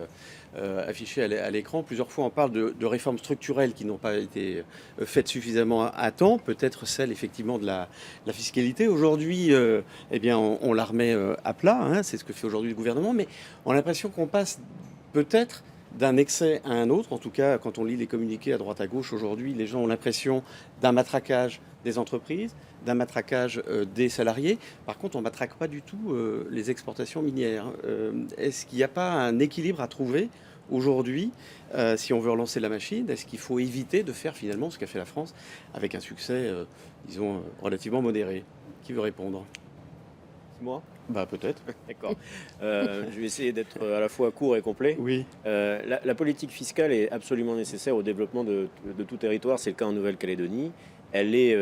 affichés à l'écran, plusieurs fois on parle de réformes structurelles qui n'ont pas été faites suffisamment à temps, peut-être celle effectivement de la fiscalité. Aujourd'hui, on la remet à plat, c'est ce que fait aujourd'hui le gouvernement, mais on a l'impression qu'on passe peut-être d'un excès à un autre. En tout cas, quand on lit les communiqués à droite à gauche aujourd'hui, les gens ont l'impression d'un matraquage des entreprises, d'un matraquage des salariés. Par contre, on ne matraque pas du tout les exportations minières. Est-ce qu'il n'y a pas un équilibre à trouver aujourd'hui si on veut relancer la machine? Est-ce qu'il faut éviter de faire finalement ce qu'a fait la France avec un succès, disons, relativement modéré? Qui veut répondre? C'est moi? Bah peut-être. D'accord. Je vais essayer d'être à la fois court et complet. Oui. La politique fiscale est absolument nécessaire au développement de tout territoire. C'est le cas en Nouvelle-Calédonie. Elle est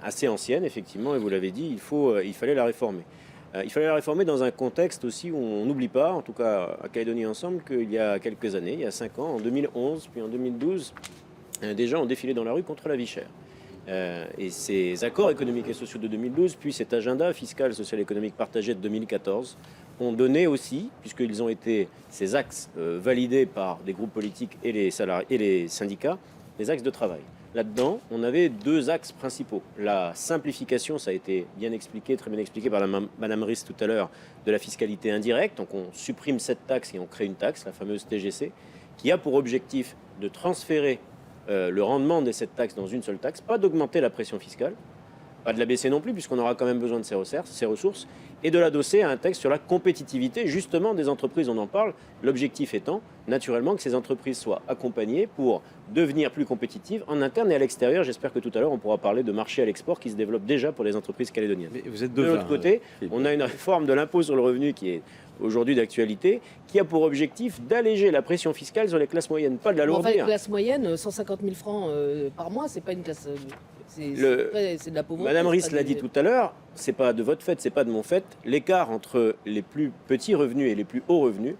assez ancienne, effectivement, et vous l'avez dit, il fallait la réformer. Il fallait la réformer dans un contexte aussi où on n'oublie pas, en tout cas à Calédonie Ensemble, qu'il y a quelques années, il y a 5 ans, en 2011, puis en 2012, des gens ont défilé dans la rue contre la vie chère. Et ces accords économiques et sociaux de 2012, puis cet agenda fiscal, social et économique partagé de 2014, ont donné aussi, puisqu'ils ont été ces axes validés par des groupes politiques et les salariés et les syndicats, des axes de travail. Là-dedans, on avait 2 axes principaux. La simplification, ça a été bien expliqué, très bien expliqué par Madame Rist tout à l'heure, de la fiscalité indirecte. Donc on supprime cette taxe et on crée une taxe, la fameuse TGC, qui a pour objectif de transférer le rendement de cette taxe dans une seule taxe, pas d'augmenter la pression fiscale, pas de la baisser non plus, puisqu'on aura quand même besoin de ces ressources, et de l'adosser à un texte sur la compétitivité, justement, des entreprises, on en parle, l'objectif étant, naturellement, que ces entreprises soient accompagnées pour devenir plus compétitives en interne et à l'extérieur. J'espère que tout à l'heure, on pourra parler de marché à l'export qui se développe déjà pour les entreprises calédoniennes. Mais vous êtes De l'autre côté, on a une réforme de l'impôt sur le revenu qui est aujourd'hui d'actualité, qui a pour objectif d'alléger la pression fiscale sur les classes moyennes, pas de Enfin, l'alourdir. une classe moyenne, 150 000 francs par mois, c'est pas une classe. C'est de la pauvreté. Madame c'est Rist pas l'a des- dit tout à l'heure, c'est pas de votre fait, c'est pas de mon fait. L'écart entre les plus petits revenus et les plus hauts revenus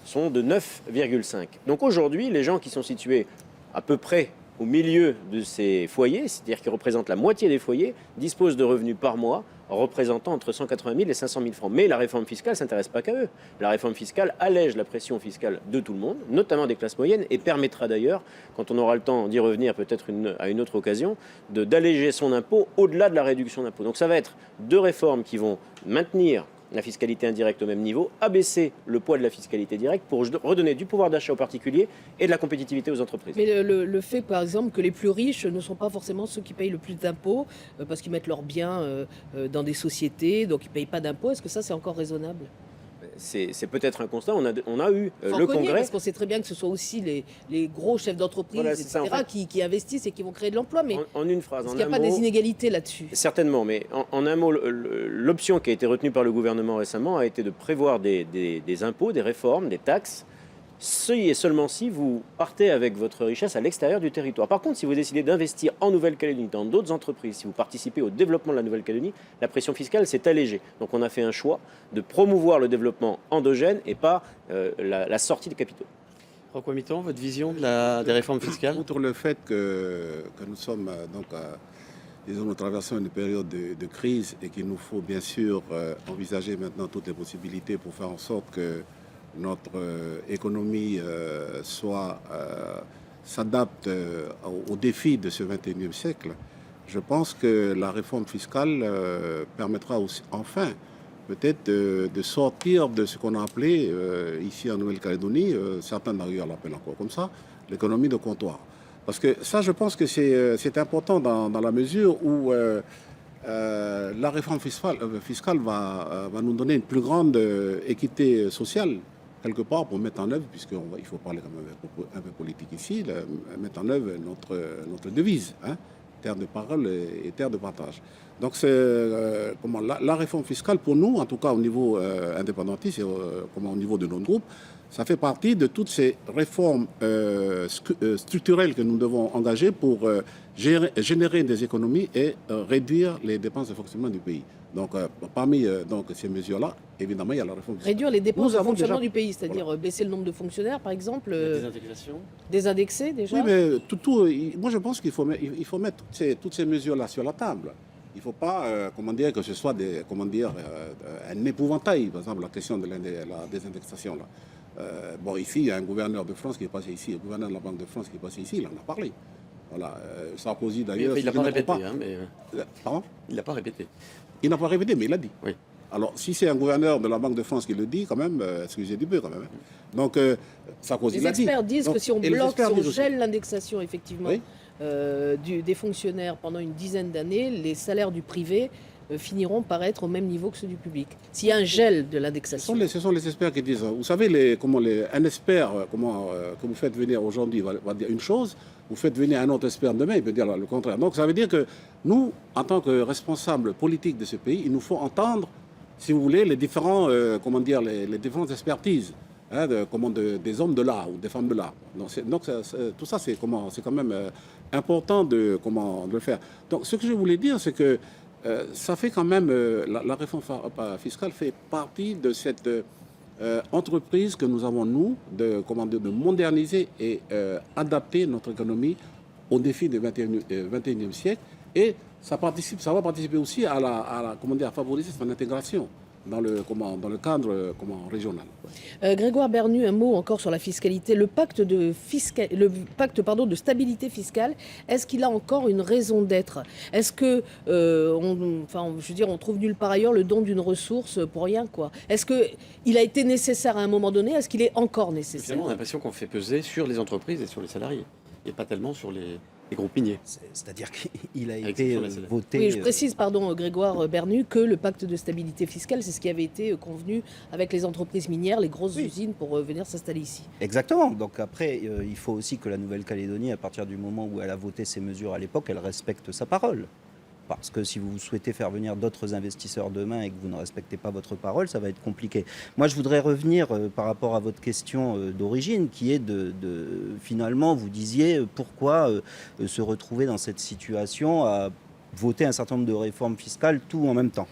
sont de 9,5. Donc aujourd'hui, les gens qui sont situés à peu près au milieu de ces foyers, c'est-à-dire qui représentent la moitié des foyers, disposent de revenus par mois représentant entre 180 000 et 500 000 francs. Mais la réforme fiscale ne s'intéresse pas qu'à eux. La réforme fiscale allège la pression fiscale de tout le monde, notamment des classes moyennes, et permettra d'ailleurs, quand on aura le temps d'y revenir peut-être à une autre occasion, d'alléger son impôt au-delà de la réduction d'impôt. Donc ça va être 2 réformes qui vont maintenir la fiscalité indirecte au même niveau, abaisser le poids de la fiscalité directe pour redonner du pouvoir d'achat aux particuliers et de la compétitivité aux entreprises. Mais le fait, par exemple, que les plus riches ne sont pas forcément ceux qui payent le plus d'impôts, parce qu'ils mettent leurs biens dans des sociétés, donc ils ne payent pas d'impôts, est-ce que ça, c'est encore raisonnable? C'est peut-être un constat. On a eu Faut le reconnaître, Congrès. parce qu'on sait très bien que ce sont aussi les gros chefs d'entreprise, Voilà, c'est ça, etc., en fait. qui investissent et qui vont créer de l'emploi. Mais En une phrase, est-ce en qu'il n'y a un pas mot, des inégalités là-dessus? certainement, mais en un mot, l'option qui a été retenue par le gouvernement récemment a été de prévoir des impôts, des réformes, des taxes, si et seulement si vous partez avec votre richesse à l'extérieur du territoire. Par contre, si vous décidez d'investir en Nouvelle-Calédonie, dans d'autres entreprises, si vous participez au développement de la Nouvelle-Calédonie, la pression fiscale s'est allégée. Donc on a fait un choix de promouvoir le développement endogène et pas la sortie des capitaux. Rocco Mitton, votre vision des réformes fiscales? Outre le fait que nous sommes disons, nous traversons une période de crise et qu'il nous faut bien sûr envisager maintenant toutes les possibilités pour faire en sorte que notre économie s'adapte aux défis de ce 21e siècle. Je pense que la réforme fiscale permettra aussi, enfin peut-être de sortir de ce qu'on a appelé ici en Nouvelle-Calédonie, certains d'ailleurs l'appellent encore comme ça, l'économie de comptoir. Parce que ça, je pense que c'est important dans la mesure où la réforme fiscale va nous donner une plus grande équité sociale, quelque part, pour mettre en œuvre, puisqu'il faut parler quand même un peu politique ici, mettre en œuvre notre devise, hein, terre de parole et terre de partage. Donc la réforme fiscale, pour nous, en tout cas au niveau indépendantiste et au niveau de notre groupe, ça fait partie de toutes ces réformes structurelles que nous devons engager pour générer des économies et réduire les dépenses de fonctionnement du pays. Donc, parmi ces mesures-là, évidemment, il y a la réforme fiscale. Réduire les dépenses Nous de avons fonctionnement déjà- du pays, c'est-à-dire baisser le nombre de fonctionnaires, par exemple, Désindexation. désindexer déjà. Oui, mais moi je pense qu'il faut mettre toutes ces mesures-là sur la table. Il ne faut pas, que ce soit un épouvantail, par exemple, la question de la désindexation. Là. Ici, il y a un gouverneur de France qui est passé ici, un gouverneur de la Banque de France qui est passé ici, il en a parlé. Voilà, Sarkozy d'ailleurs. Il si n'a je pas ne me trompe répété. Mais Pardon. il n'a pas répété. Il n'a pas répété, mais il l'a dit. Oui. Alors, si c'est un gouverneur de la Banque de France qui le dit, quand même, excusez du peu, quand même. Hein. Donc, Sarkozy Les l'a dit. experts disent Donc, que si on et les bloque, experts si on disent aussi. gèle l'indexation, effectivement, Oui. des fonctionnaires pendant une dizaine d'années, les salaires du privé finiront par être au même niveau que ceux du public. S'il y a un gel de l'indexation. Ce sont les experts qui disent. Vous savez, un expert que vous faites venir aujourd'hui va dire une chose, vous faites venir un autre expert demain, il peut dire le contraire. Donc ça veut dire que nous, en tant que responsables politiques de ce pays, il nous faut entendre, si vous voulez, les différentes expertises. Hein, des hommes de l'art ou des femmes de l'art. Donc tout ça, c'est quand même important de le faire. Donc ce que je voulais dire, c'est que ça fait quand même, la réforme fiscale fait partie de cette entreprise que nous avons, nous, de moderniser et adapter notre économie aux défis du 21e siècle. Et ça va participer aussi à favoriser son intégration dans le cadre régional. Grégoire Bernu, un mot encore sur la fiscalité. Le pacte de stabilité fiscale, est-ce qu'il a encore une raison d'être? Est-ce que, on trouve nulle part ailleurs le don d'une ressource pour rien, quoi? Est-ce qu'il a été nécessaire à un moment donné? Est-ce qu'il est encore nécessaire? Finalement, on a l'impression qu'on fait peser sur les entreprises et sur les salariés, et pas tellement sur les groupes miniers. C'est-à-dire qu'il a été voté... Oui, je précise, Grégoire Bernu, que le pacte de stabilité fiscale, c'est ce qui avait été convenu avec les entreprises minières, les grosses usines, pour venir s'installer ici. Exactement. Donc après, il faut aussi que la Nouvelle-Calédonie, à partir du moment où elle a voté ces mesures à l'époque, elle respecte sa parole. Parce que si vous souhaitez faire venir d'autres investisseurs demain et que vous ne respectez pas votre parole, ça va être compliqué. Moi, je voudrais revenir par rapport à votre question d'origine, qui est finalement, vous disiez pourquoi se retrouver dans cette situation à voter un certain nombre de réformes fiscales, tout en même temps.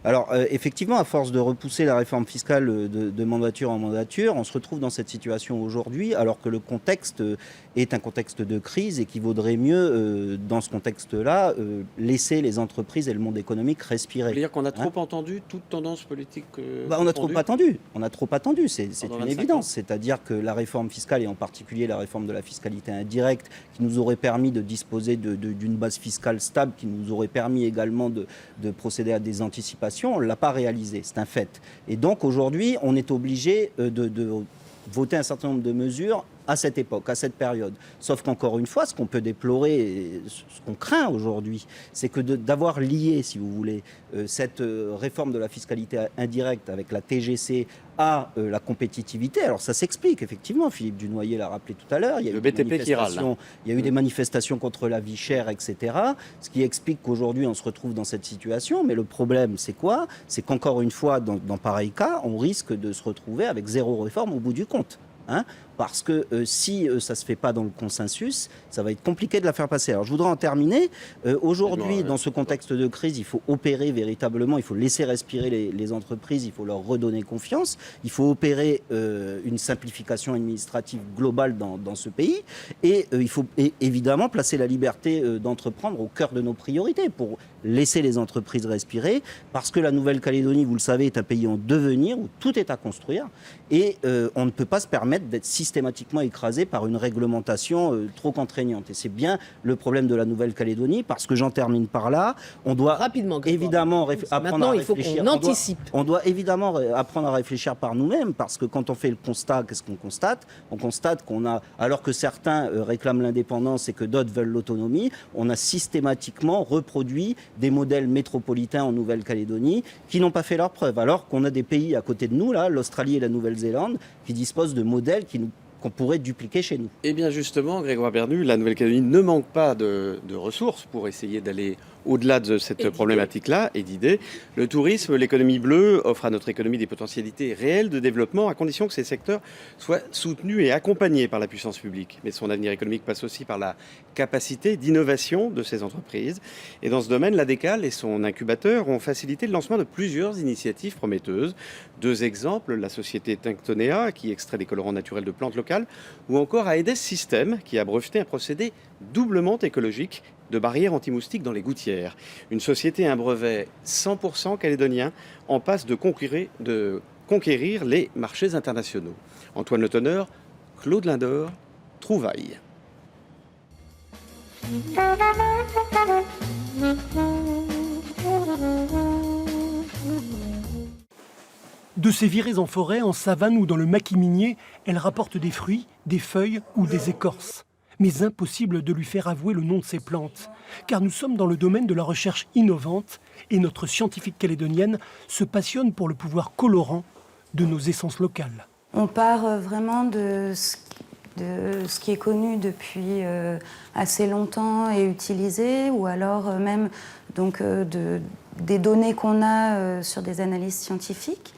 Alors, effectivement, à force de repousser la réforme fiscale de mandature en mandature, on se retrouve dans cette situation aujourd'hui, alors que le contexte est un contexte de crise et qu'il vaudrait mieux, dans ce contexte-là, laisser les entreprises et le monde économique respirer. C'est-à-dire qu'on a trop entendu toute tendance politique on a trop attendu, c'est une évidence. C'est-à-dire que la réforme fiscale, et en particulier la réforme de la fiscalité indirecte, qui nous aurait permis de disposer d'une base fiscale stable, qui nous aurait permis également de procéder à des anticipations, on ne l'a pas réalisé, c'est un fait. Et donc aujourd'hui, on est obligé de voter un certain nombre de mesures à cette époque, à cette période. Sauf qu'encore une fois, ce qu'on peut déplorer, et ce qu'on craint aujourd'hui, c'est que d'avoir lié, si vous voulez, cette réforme de la fiscalité indirecte avec la TGC à la compétitivité. Alors ça s'explique, effectivement, Philippe Dunoyer l'a rappelé tout à l'heure, il y a eu BTP qui râle. Il y a eu des manifestations contre la vie chère, etc. Ce qui explique qu'aujourd'hui, on se retrouve dans cette situation. Mais le problème, c'est quoi? C'est qu'encore une fois, dans pareil cas, on risque de se retrouver avec zéro réforme au bout du compte. Parce que si ça ne se fait pas dans le consensus, ça va être compliqué de la faire passer. Alors je voudrais en terminer. Aujourd'hui, dans ce contexte de crise, il faut opérer véritablement, il faut laisser respirer les entreprises, il faut leur redonner confiance, il faut opérer une simplification administrative globale dans ce pays, et il faut évidemment placer la liberté d'entreprendre au cœur de nos priorités pour laisser les entreprises respirer, parce que la Nouvelle-Calédonie, vous le savez, est un pays en devenir où tout est à construire, et on ne peut pas se permettre d'être systématiquement écrasé par une réglementation trop contraignante. Et c'est bien le problème de la Nouvelle-Calédonie, parce que j'en termine par là, on doit évidemment apprendre à réfléchir. On doit évidemment apprendre à réfléchir par nous-mêmes, parce que quand on fait le constat, qu'est-ce qu'on constate? On constate qu'on a, alors que certains réclament l'indépendance et que d'autres veulent l'autonomie, on a systématiquement reproduit des modèles métropolitains en Nouvelle-Calédonie qui n'ont pas fait leur preuve, alors qu'on a des pays à côté de nous, là, l'Australie et la Nouvelle-Zélande, qui disposent de modèles qu'on pourrait dupliquer chez nous. Eh bien justement, Grégoire Bernu, la Nouvelle-Calédonie ne manque pas de ressources pour essayer d'aller au-delà de cette problématique-là et d'idées. Le tourisme, l'économie bleue offrent à notre économie des potentialités réelles de développement, à condition que ces secteurs soient soutenus et accompagnés par la puissance publique. Mais son avenir économique passe aussi par la capacité d'innovation de ces entreprises. Et dans ce domaine, la DECAL et son incubateur ont facilité le lancement de plusieurs initiatives prometteuses. 2 exemples, la société Tinctonea, qui extrait des colorants naturels de plantes locales, ou encore Aedes System, qui a breveté un procédé doublement écologique de barrières anti-moustiques dans les gouttières. Une société à un brevet 100% calédonien en passe de conquérir les marchés internationaux. Antoine Le Tonneur, Claude Lindor, Trouvailles. De ces virées en forêt, en savane ou dans le maquis minier, elle rapporte des fruits, des feuilles ou des écorces. Mais impossible de lui faire avouer le nom de ces plantes, car nous sommes dans le domaine de la recherche innovante et notre scientifique calédonienne se passionne pour le pouvoir colorant de nos essences locales. On part vraiment de ce qui est connu depuis assez longtemps et utilisé, ou alors même donc, des données qu'on a sur des analyses scientifiques,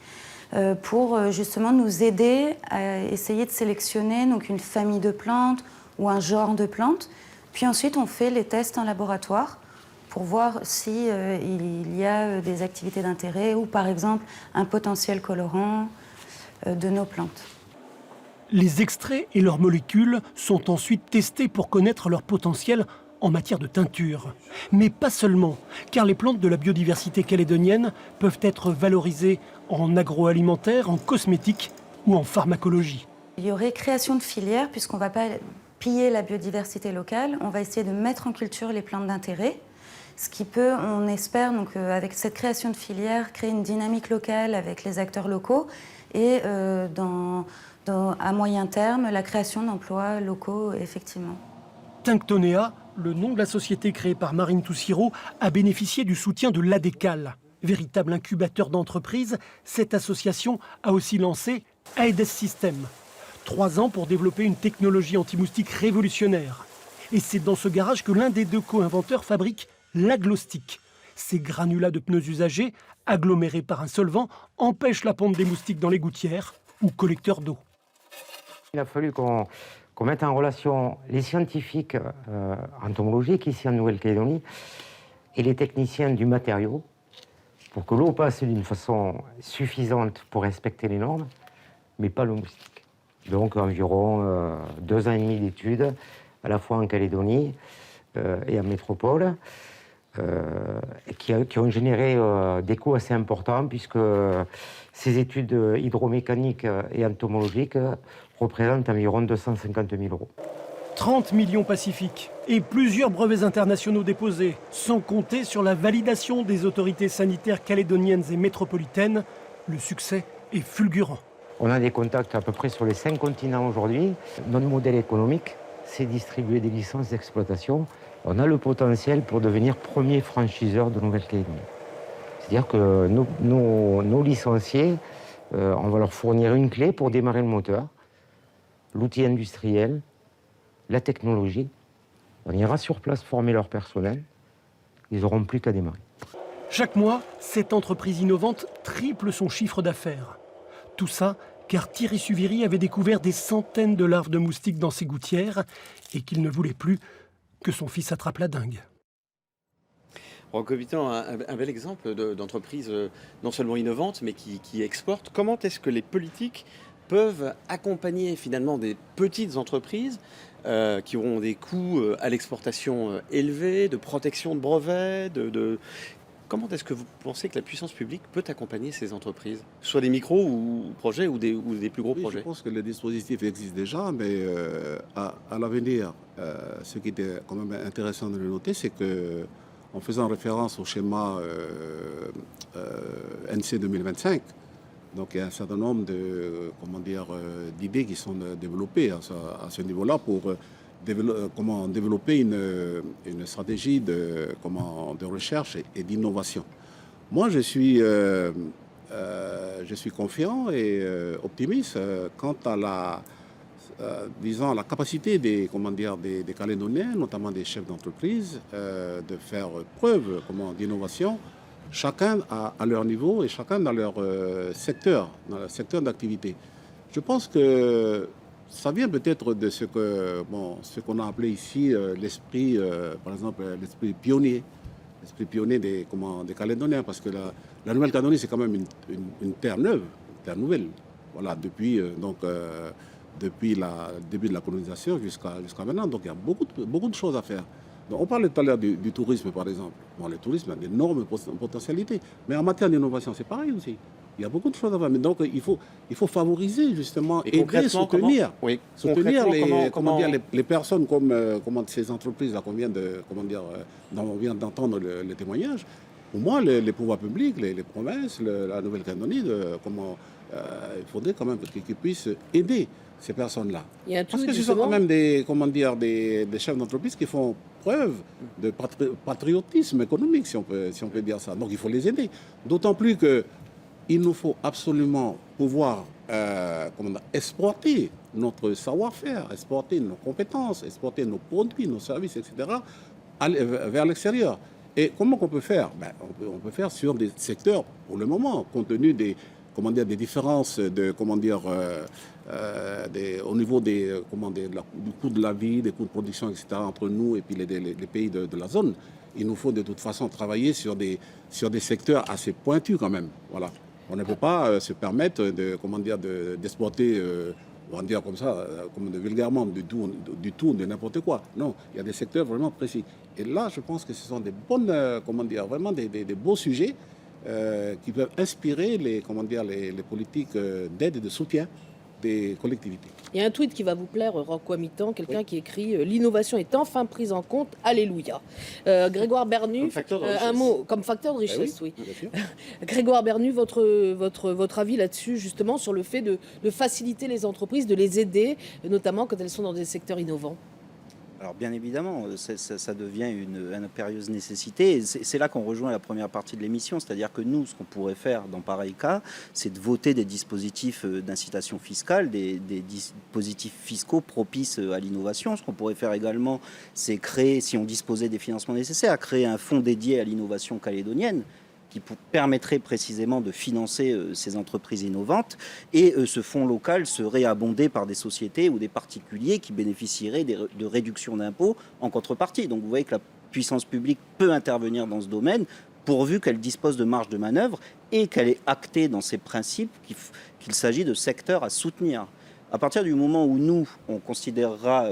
pour justement nous aider à essayer de sélectionner donc, une famille de plantes ou un genre de plantes. Puis ensuite, on fait les tests en laboratoire pour voir si il y a des activités d'intérêt ou par exemple un potentiel colorant de nos plantes. Les extraits et leurs molécules sont ensuite testés pour connaître leur potentiel en matière de teinture. Mais pas seulement, car les plantes de la biodiversité calédonienne peuvent être valorisées en agroalimentaire, en cosmétique ou en pharmacologie. Il y aurait création de filières, puisqu'on ne va pas piller la biodiversité locale, on va essayer de mettre en culture les plantes d'intérêt, ce qui peut, on espère, donc, avec cette création de filières, créer une dynamique locale avec les acteurs locaux et à moyen terme, la création d'emplois locaux, effectivement. Tinctonea, le nom de la société créée par Marine Toussiro, a bénéficié du soutien de l'ADECAL. Véritable incubateur d'entreprises, cette association a aussi lancé Aedes System. 3 ans pour développer une technologie anti-moustique révolutionnaire. Et c'est dans ce garage que l'un des 2 co-inventeurs fabrique l'aglostic. Ces granulats de pneus usagés, agglomérés par un solvant, empêchent la ponte des moustiques dans les gouttières ou collecteurs d'eau. Il a fallu qu'on mette en relation les scientifiques entomologiques ici en Nouvelle-Calédonie et les techniciens du matériau pour que l'eau passe d'une façon suffisante pour respecter les normes, mais pas le moustique. Donc environ 2 ans et demi d'études, à la fois en Calédonie et en métropole, qui ont généré des coûts assez importants, puisque ces études hydromécaniques et entomologiques représentent environ 250 000 €. 30 millions pacifiques et plusieurs brevets internationaux déposés, sans compter sur la validation des autorités sanitaires calédoniennes et métropolitaines, le succès est fulgurant. On a des contacts à peu près sur les 5 continents aujourd'hui. Notre modèle économique, c'est distribuer des licences d'exploitation. On a le potentiel pour devenir premier franchiseur de Nouvelle-Calédonie. C'est-à-dire que nos licenciés, on va leur fournir une clé pour démarrer le moteur, l'outil industriel, la technologie. On ira sur place former leur personnel. Ils n'auront plus qu'à démarrer. Chaque mois, cette entreprise innovante triple son chiffre d'affaires. Tout ça car Thierry Suviri avait découvert des centaines de larves de moustiques dans ses gouttières et qu'il ne voulait plus que son fils attrape la dengue. Recopitant un bel exemple d'entreprise non seulement innovante, mais qui exporte. Comment est-ce que les politiques peuvent accompagner finalement des petites entreprises qui auront des coûts à l'exportation élevés, de protection de brevets, Comment est-ce que vous pensez que la puissance publique peut accompagner ces entreprises, soit des micros ou projets ou des plus gros projets? Je pense que le dispositif existe déjà, mais à l'avenir, ce qui était quand même intéressant de le noter, c'est que en faisant référence au schéma NC 2025, donc il y a un certain nombre d'idées qui sont développées à ce niveau-là pour développer une stratégie de recherche et d'innovation. Moi, je suis confiant et optimiste quant à la capacité des Calédoniens, notamment des chefs d'entreprise, de faire preuve d'innovation, chacun à leur niveau et chacun dans leur secteur d'activité. Je pense que ça vient peut-être de ce qu'on a appelé ici l'esprit, par exemple, l'esprit pionnier des Calédoniens, parce que la Nouvelle-Calédonie, c'est quand même une terre neuve, une terre nouvelle. Voilà, depuis le début de la colonisation jusqu'à maintenant. Donc il y a beaucoup de choses à faire. Donc, on parlait tout à l'heure du tourisme, par exemple. Le tourisme a d'énormes potentialités. Mais en matière d'innovation, c'est pareil aussi. Il y a beaucoup de choses à faire. Mais donc, il faut favoriser, justement, aider, soutenir les personnes comme ces entreprises dont on vient d'entendre le témoignage. Au moins, les pouvoirs publics, les provinces, la Nouvelle-Calédonie, il faudrait quand même qu'ils puissent aider ces personnes-là. Parce que ce sont quand même des chefs d'entreprise qui font preuve de patriotisme économique, si on peut dire ça. Donc il faut les aider. D'autant plus qu'il nous faut absolument pouvoir exporter notre savoir-faire, exporter nos compétences, exporter nos produits, nos services, etc., vers l'extérieur. Et comment on peut faire? On peut faire sur des secteurs, pour le moment, compte tenu des des différences au niveau du coût de la vie, des coûts de production, etc., entre nous et puis les pays de la zone. Il nous faut de toute façon travailler sur des secteurs assez pointus quand même. Voilà. On ne peut pas se permettre d'exporter, on va dire comme ça, vulgairement, du tout, de n'importe quoi. Non, il y a des secteurs vraiment précis. Et là, je pense que ce sont des bonnes, vraiment des beaux sujets qui peuvent inspirer les politiques d'aide et de soutien des collectivités. Il y a un tweet qui va vous plaire, Rocco Amitan, quelqu'un qui écrit « L'innovation est enfin prise en compte, alléluia ». Grégoire Bernu, un mot comme facteur de richesse, oui. Bien sûr. Grégoire Bernu, votre avis là-dessus, justement, sur le fait de faciliter les entreprises, de les aider, notamment quand elles sont dans des secteurs innovants. Alors bien évidemment, ça devient une impérieuse nécessité. Et c'est là qu'on rejoint la première partie de l'émission, c'est-à-dire que nous, ce qu'on pourrait faire dans pareil cas, c'est de voter des dispositifs d'incitation fiscale, des dispositifs fiscaux propices à l'innovation. Ce qu'on pourrait faire également, c'est créer, si on disposait des financements nécessaires, créer un fonds dédié à l'innovation calédonienne, qui permettrait précisément de financer ces entreprises innovantes. Et ce fonds local serait abondé par des sociétés ou des particuliers qui bénéficieraient de réductions d'impôts en contrepartie. Donc vous voyez que la puissance publique peut intervenir dans ce domaine pourvu qu'elle dispose de marge de manœuvre et qu'elle est actée dans ses principes qu'il s'agit de secteurs à soutenir. À partir du moment où nous, on considérera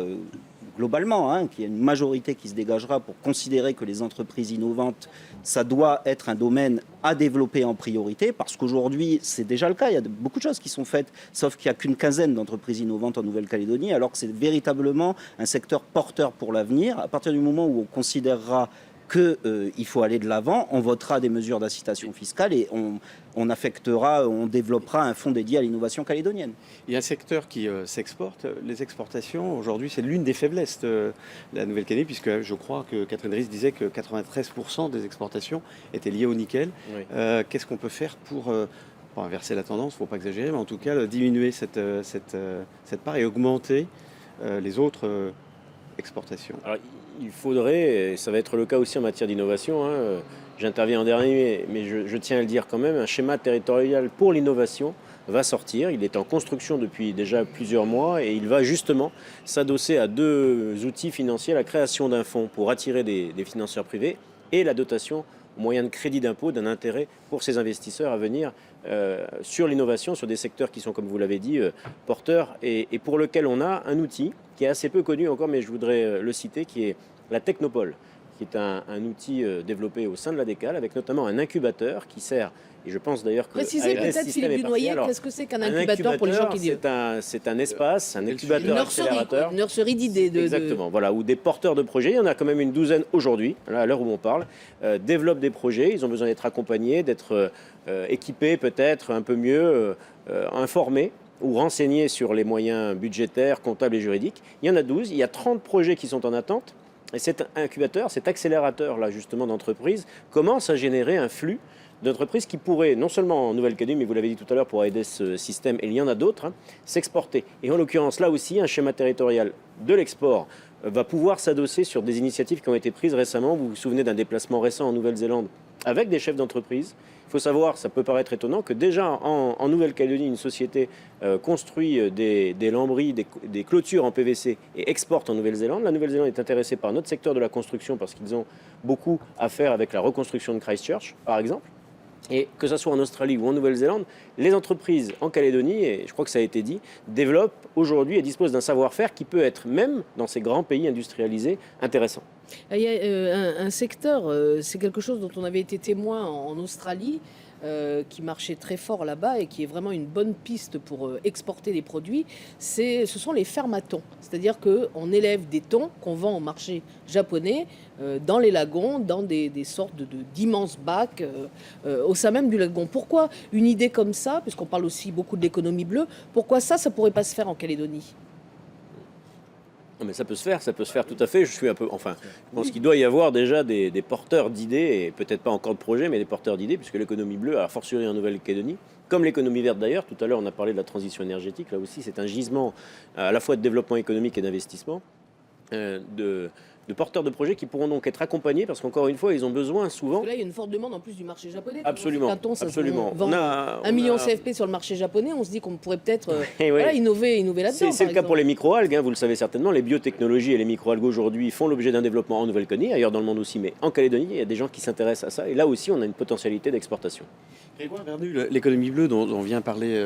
globalement, qu'il y a une majorité qui se dégagera pour considérer que les entreprises innovantes, ça doit être un domaine à développer en priorité, parce qu'aujourd'hui, c'est déjà le cas. Il y a beaucoup de choses qui sont faites, sauf qu'il n'y a qu'une quinzaine d'entreprises innovantes en Nouvelle-Calédonie, alors que c'est véritablement un secteur porteur pour l'avenir. À partir du moment où on considérera qu'il faut aller de l'avant, on votera des mesures d'incitation fiscale et on développera un fonds dédié à l'innovation calédonienne. Il y a un secteur qui s'exporte. Les exportations, aujourd'hui, c'est l'une des faiblesses de la Nouvelle-Calédonie, puisque je crois que Catherine Riss disait que 93% des exportations étaient liées au nickel. Oui. Qu'est-ce qu'on peut faire pour inverser la tendance, il ne faut pas exagérer, mais en tout cas diminuer cette part et augmenter les autres exportations? Alors, il faudrait, et ça va être le cas aussi en matière d'innovation, j'interviens en dernier, mais je tiens à le dire quand même, un schéma territorial pour l'innovation va sortir. Il est en construction depuis déjà plusieurs mois et il va justement s'adosser à deux outils financiers, la création d'un fonds pour attirer des financeurs privés et la dotation au moyen de crédit d'impôt d'un intérêt pour ces investisseurs à venir sur l'innovation, sur des secteurs qui sont, comme vous l'avez dit, porteurs et pour lequel on a un outil qui est assez peu connu encore, mais je voudrais le citer, qui est la Technopole, qui est un outil développé au sein de la DECAL, avec notamment un incubateur qui sert, et je pense d'ailleurs que... Précisez peut-être, Philippe Dunoyer, qu'est-ce que c'est qu'un incubateur pour les gens qui disent... C'est un espace, un incubateur accélérateur. Une nurserie d'idées. Exactement, voilà, où des porteurs de projets, il y en a quand même une douzaine aujourd'hui, à l'heure où on parle, développent des projets, ils ont besoin d'être accompagnés, d'être équipés peut-être un peu mieux, informés, ou renseignés sur les moyens budgétaires, comptables et juridiques. Il y en a 12, il y a 30 projets qui sont en attente. Et cet incubateur, cet accélérateur-là, justement, d'entreprises, commence à générer un flux d'entreprises qui pourraient, non seulement en Nouvelle-Calédonie, mais vous l'avez dit tout à l'heure pour aider ce système, et il y en a d'autres, s'exporter. Et en l'occurrence, là aussi, un schéma territorial de l'export va pouvoir s'adosser sur des initiatives qui ont été prises récemment. Vous vous souvenez d'un déplacement récent en Nouvelle-Zélande avec des chefs d'entreprise. Il faut savoir, ça peut paraître étonnant, que déjà en Nouvelle-Calédonie, une société construit des lambris, des clôtures en PVC et exporte en Nouvelle-Zélande. La Nouvelle-Zélande est intéressée par notre secteur de la construction parce qu'ils ont beaucoup à faire avec la reconstruction de Christchurch, par exemple. Et que ce soit en Australie ou en Nouvelle-Zélande, les entreprises en Calédonie, et je crois que ça a été dit, développent aujourd'hui et disposent d'un savoir-faire qui peut être, même dans ces grands pays industrialisés, intéressant. Il y a un secteur, c'est quelque chose dont on avait été témoin en Australie, qui marchait très fort là-bas et qui est vraiment une bonne piste pour exporter des produits, ce sont les fermatons. C'est-à-dire qu'on élève des thons qu'on vend au marché japonais dans les lagons, dans des sortes d'immenses bacs au sein même du lagon. Pourquoi une idée comme ça, puisqu'on parle aussi beaucoup de l'économie bleue, pourquoi ça ne pourrait pas se faire en Calédonie ? Non, mais ça peut se faire tout à fait. Je pense qu'il doit y avoir déjà des porteurs d'idées, et peut-être pas encore de projets, mais des porteurs d'idées, puisque l'économie bleue, a fortiori en Nouvelle-Calédonie, comme l'économie verte d'ailleurs, tout à l'heure on a parlé de la transition énergétique, là aussi c'est un gisement à la fois de développement économique et d'investissement, de porteurs de projets qui pourront donc être accompagnés parce qu'encore une fois, ils ont besoin souvent. Parce que là, il y a une forte demande en plus du marché japonais. Absolument, Absolument. absolument. 1 million CFP sur le marché japonais, on se dit qu'on pourrait peut-être Et ouais. innover là-dedans. C'est le cas pour les microalgues, hein, vous le savez certainement. Les biotechnologies et les microalgues aujourd'hui font l'objet d'un développement en Nouvelle-Calédonie, ailleurs dans le monde aussi, mais en Calédonie, il y a des gens qui s'intéressent à ça. Et là aussi, on a une potentialité d'exportation. Grégoire Vernu, l'économie bleue dont vient parler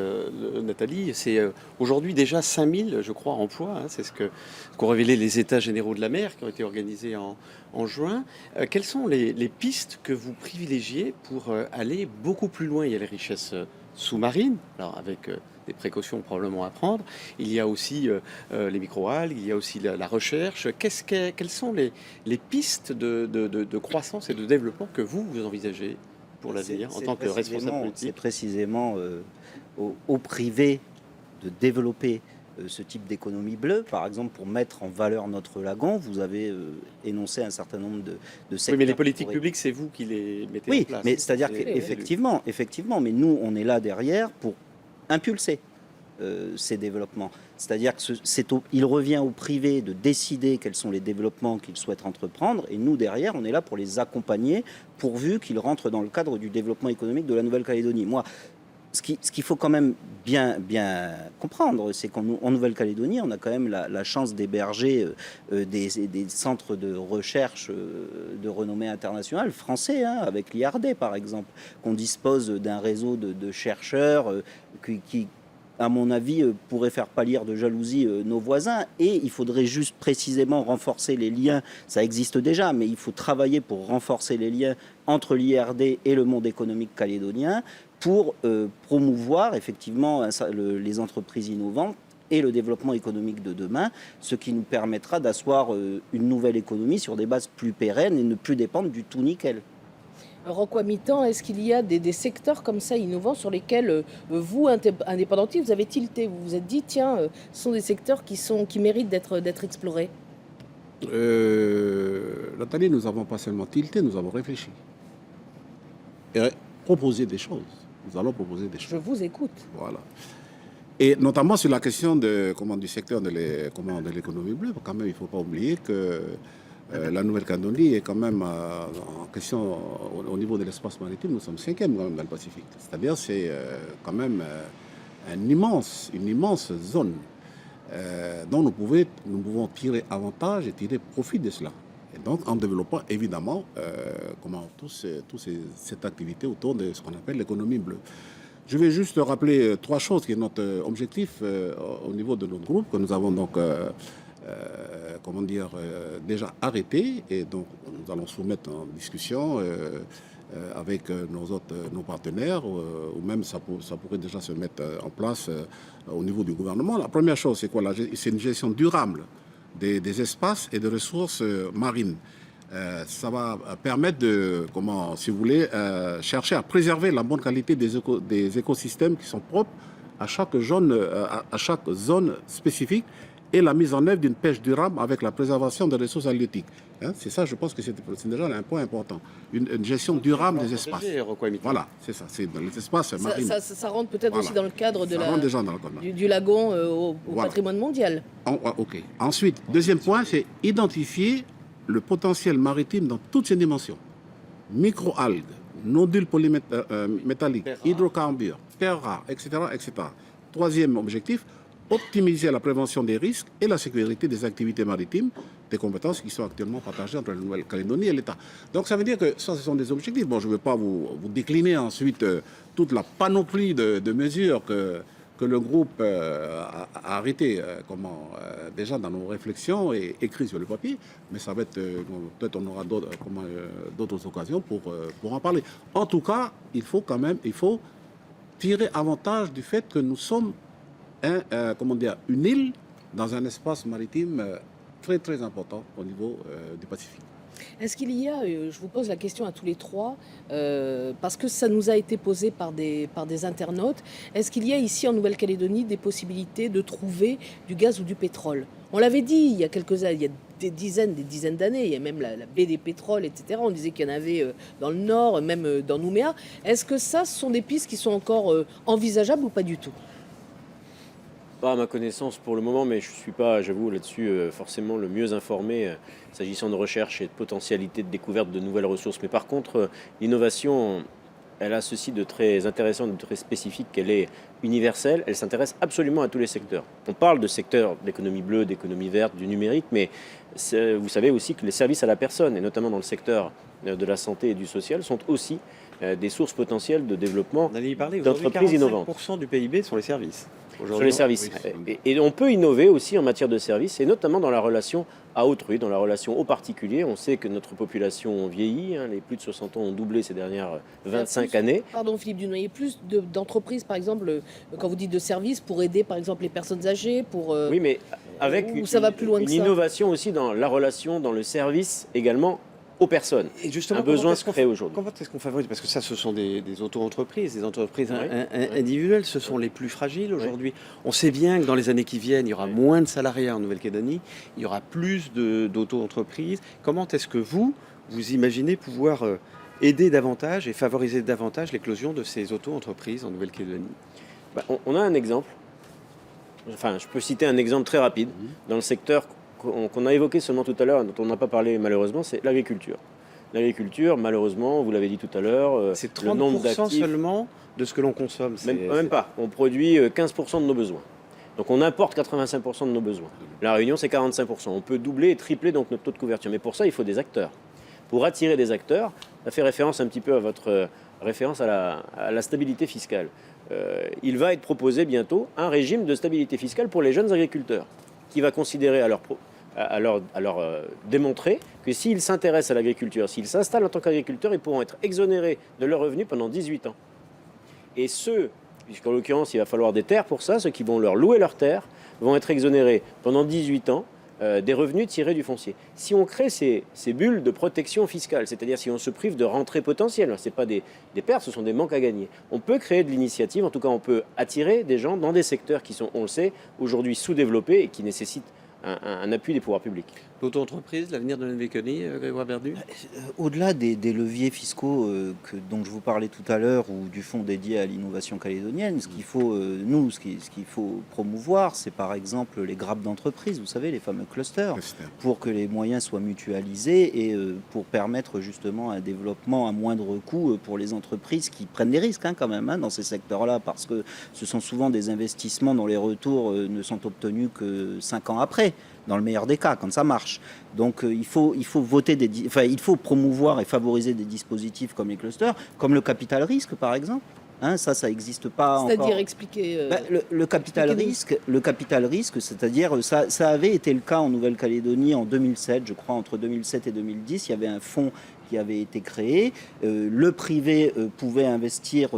Nathalie, c'est aujourd'hui déjà 5000, je crois, emplois. Hein, c'est ce qu'ont révélé les États généraux de la mer qui ont été organisés en juin. Quelles sont les pistes que vous privilégiez pour aller beaucoup plus loin? Il y a les richesses sous-marines, alors avec des précautions probablement à prendre. Il y a aussi les microalgues, il y a aussi la recherche. Quelles sont les pistes de croissance et de développement que vous envisagez pour l'avenir en tant que responsable politique? C'est précisément au privé de développer ce type d'économie bleue. Par exemple, pour mettre en valeur notre lagon, vous avez énoncé un certain nombre de secteurs. Oui, mais les politiques publiques, c'est vous qui les mettez en place. Oui, mais c'est-à-dire qu'effectivement, mais nous, on est là derrière pour impulser ces développements. C'est-à-dire qu'il revient au privé de décider quels sont les développements qu'il souhaite entreprendre, et nous, derrière, on est là pour les accompagner, pourvu qu'ils rentrent dans le cadre du développement économique de la Nouvelle-Calédonie. Moi, ce qu'il faut quand même bien comprendre, c'est qu'en Nouvelle-Calédonie, on a quand même la chance d'héberger des centres de recherche de renommée internationale français, hein, avec l'IRD par exemple, qu'on dispose d'un réseau de chercheurs qui, à mon avis, pourrait faire pâlir de jalousie nos voisins. Et il faudrait juste précisément renforcer les liens. Ça existe déjà, mais il faut travailler pour renforcer les liens entre l'IRD et le monde économique calédonien pour promouvoir effectivement les entreprises innovantes et le développement économique de demain, ce qui nous permettra d'asseoir une nouvelle économie sur des bases plus pérennes et ne plus dépendre du tout nickel. Rocco Mitan, est-ce qu'il y a des secteurs comme ça innovants sur lesquels vous, indépendantistes, vous avez tilté, vous vous êtes dit, tiens, ce sont des secteurs qui méritent d'être explorés? Nathalie, nous n'avons pas seulement tilté, nous avons réfléchi. Et proposé des choses. Nous allons proposer des choses. Je vous écoute. Voilà. Et notamment sur la question du secteur de l'économie bleue, quand même, il ne faut pas oublier que la Nouvelle-Calédonie est quand même en question au niveau de l'espace maritime, nous sommes 5e quand même dans le Pacifique. C'est-à-dire c'est quand même une immense zone dont nous pouvons tirer avantage et tirer profit de cela. Et donc en développant évidemment cette activité autour de ce qu'on appelle l'économie bleue. Je vais juste rappeler 3 choses qui est notre objectif au niveau de notre groupe, que nous avons donc déjà arrêté, et donc nous allons soumettre en discussion avec nos partenaires, ou même ça pourrait déjà se mettre en place au niveau du gouvernement. La première chose, c'est quoi? C'est une gestion durable des espaces et des ressources marines. Ça va permettre de, si vous voulez, chercher à préserver la bonne qualité des écosystèmes qui sont propres à chaque zone spécifique, et la mise en œuvre d'une pêche durable avec la préservation des ressources halieutiques. Hein, c'est ça, je pense que c'est déjà un point important. Une gestion durable des espaces. Voilà, c'est ça, c'est dans les espaces marins. Ça rentre peut-être aussi dans le cadre du lagon au patrimoine mondial. Ok. Ensuite, deuxième point, c'est identifier le potentiel maritime dans toutes ses dimensions. Microalgues, nodules polymétalliques, hydrocarbures, terres rares, etc., etc. Troisième objectif, optimiser la prévention des risques et la sécurité des activités maritimes, des compétences qui sont actuellement partagées entre la Nouvelle-Calédonie et l'État. Donc ça veut dire que ça, ce sont des objectifs. Bon, je ne vais pas vous décliner ensuite toute la panoplie de mesures que le groupe a arrêté déjà dans nos réflexions et écrit sur le papier, mais ça va être, peut-être on aura d'autres occasions pour en parler. En tout cas, il faut tirer avantage du fait que nous sommes une île dans un espace maritime très très important au niveau du Pacifique. Est-ce qu'il y a, je vous pose la question à tous les trois, parce que ça nous a été posé par des internautes, est-ce qu'il y a ici en Nouvelle-Calédonie des possibilités de trouver du gaz ou du pétrole? On l'avait dit il y a des dizaines d'années, il y a même la baie des pétroles, etc. On disait qu'il y en avait dans le nord, même dans Nouméa. Est-ce que ça, ce sont des pistes qui sont encore envisageables ou pas du tout? Pas à ma connaissance pour le moment, mais je ne suis pas, j'avoue, là-dessus, forcément le mieux informé s'agissant de recherche et de potentialité de découverte de nouvelles ressources. Mais par contre, l'innovation, elle a ceci de très intéressant, de très spécifique, qu'elle est universelle, elle s'intéresse absolument à tous les secteurs. On parle de secteurs d'économie bleue, d'économie verte, du numérique, mais vous savez aussi que les services à la personne, et notamment dans le secteur de la santé et du social, sont aussi des sources potentielles de développement d'entreprises innovantes. 45% du PIB sont les services. Sur les services. Oui. Et on peut innover aussi en matière de services, et notamment dans la relation à autrui, dans la relation aux particuliers. On sait que notre population vieillit, les plus de 60 ans ont doublé ces dernières 25 années. Pardon Philippe Dunoyer, plus d'entreprises par exemple, quand vous dites de services, pour aider par exemple les personnes âgées, pour... Oui, mais avec ça va plus loin que une ça. innovation aussi dans la relation, dans le service également aux personnes. Et justement, un besoin se crée aujourd'hui. Comment est-ce qu'on favorise? Parce que ça, ce sont des auto-entreprises, des entreprises Oui. individuelles, ce sont les plus fragiles aujourd'hui. On sait bien que dans les années qui viennent, il y aura moins de salariés en Nouvelle-Calédonie, il y aura plus d'auto-entreprises. Comment est-ce que vous imaginez pouvoir aider davantage et favoriser davantage l'éclosion de ces auto-entreprises en Nouvelle-Calédonie? On a un exemple. Enfin, je peux citer un exemple très rapide dans le secteur qu'on a évoqué seulement tout à l'heure, dont on n'a pas parlé malheureusement, c'est l'agriculture. L'agriculture, malheureusement, vous l'avez dit tout à l'heure, c'est le nombre 30% d'actifs, seulement de ce que l'on consomme. même pas. On produit 15% de nos besoins. Donc on importe 85% de nos besoins. La Réunion, c'est 45%. On peut doubler et tripler donc notre taux de couverture. Mais pour ça, il faut des acteurs. Pour attirer des acteurs, ça fait référence un petit peu à votre référence à la stabilité fiscale. Il va être proposé bientôt un régime de stabilité fiscale pour les jeunes agriculteurs, qui va considérer à leur démontrer que s'ils s'intéressent à l'agriculture, s'ils s'installent en tant qu'agriculteurs, ils pourront être exonérés de leurs revenus pendant 18 ans. Et puisqu'en l'occurrence il va falloir des terres pour ça, ceux qui vont leur louer leurs terres vont être exonérés pendant 18 ans des revenus tirés du foncier. Si on crée ces bulles de protection fiscale, c'est-à-dire si on se prive de rentrées potentielles, ce n'est pas des pertes, ce sont des manques à gagner. On peut créer de l'initiative, en tout cas on peut attirer des gens dans des secteurs qui sont, on le sait, aujourd'hui sous-développés et qui nécessitent un appui des pouvoirs publics. L'auto-entreprise, l'avenir de la Nouvelle-Calédonie, Grégoire Verdu? Au-delà des leviers fiscaux dont je vous parlais tout à l'heure ou du fonds dédié à l'innovation calédonienne, ce qu'il faut, ce qu'il faut promouvoir, c'est par exemple les grappes d'entreprise, vous savez, les fameux clusters, pour que les moyens soient mutualisés et pour permettre justement un développement à moindre coût pour les entreprises qui prennent des risques quand même dans ces secteurs-là, parce que ce sont souvent des investissements dont les retours ne sont obtenus que 5 ans après, dans le meilleur des cas, quand ça marche. Donc il faut promouvoir et favoriser des dispositifs comme les clusters, comme le capital risque par exemple. Ça n'existe pas encore. C'est-à-dire expliquer... le capital risque, c'est-à-dire ça avait été le cas en Nouvelle-Calédonie en 2007, je crois, entre 2007 et 2010, il y avait un fonds qui avait été créé. Le privé pouvait investir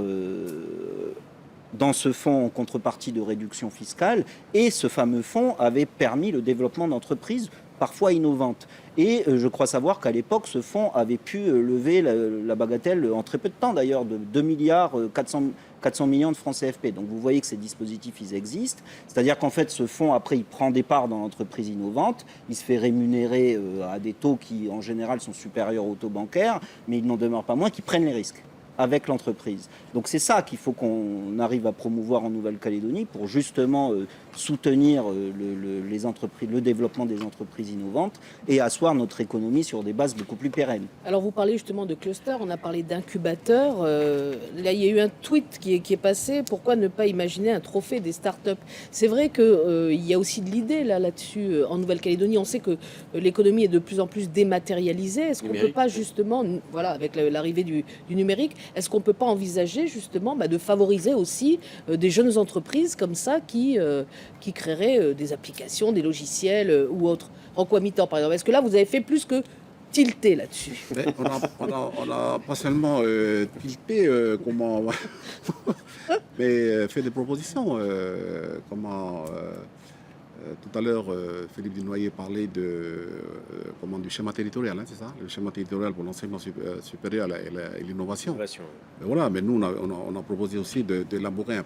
dans ce fonds en contrepartie de réduction fiscale, et ce fameux fonds avait permis le développement d'entreprises parfois innovantes. Et je crois savoir qu'à l'époque, ce fonds avait pu lever la bagatelle en très peu de temps, d'ailleurs, de 2 milliards 400 millions de francs CFP. Donc vous voyez que ces dispositifs, ils existent. C'est-à-dire qu'en fait, ce fonds, après, il prend des parts dans l'entreprise innovante, il se fait rémunérer à des taux qui, en général, sont supérieurs aux taux bancaires, mais il n'en demeure pas moins qu'ils prennent les risques avec l'entreprise. Donc c'est ça qu'il faut qu'on arrive à promouvoir en Nouvelle-Calédonie pour justement soutenir les entreprises, le développement des entreprises innovantes et asseoir notre économie sur des bases beaucoup plus pérennes. Alors vous parlez justement de clusters, on a parlé d'incubateurs. Là, il y a eu un tweet qui est passé. Pourquoi ne pas imaginer un trophée des startups? C'est vrai qu'il y a aussi de l'idée là-dessus en Nouvelle-Calédonie. On sait que l'économie est de plus en plus dématérialisée. Est-ce qu'on ne peut pas justement, voilà, avec l'arrivée du numérique, est-ce qu'on ne peut pas envisager justement de favoriser aussi des jeunes entreprises comme ça qui créeraient des applications, des logiciels ou autres? Rocco Amitan, par exemple. Est-ce que là, vous avez fait plus que tilter là-dessus? On a pas seulement tilté, mais fait des propositions. Tout à l'heure, Philippe Dunoyer parlait du schéma territorial, c'est ça? Le schéma territorial pour l'enseignement supérieur et l'innovation. Voilà, mais nous, on a proposé aussi d'élaborer un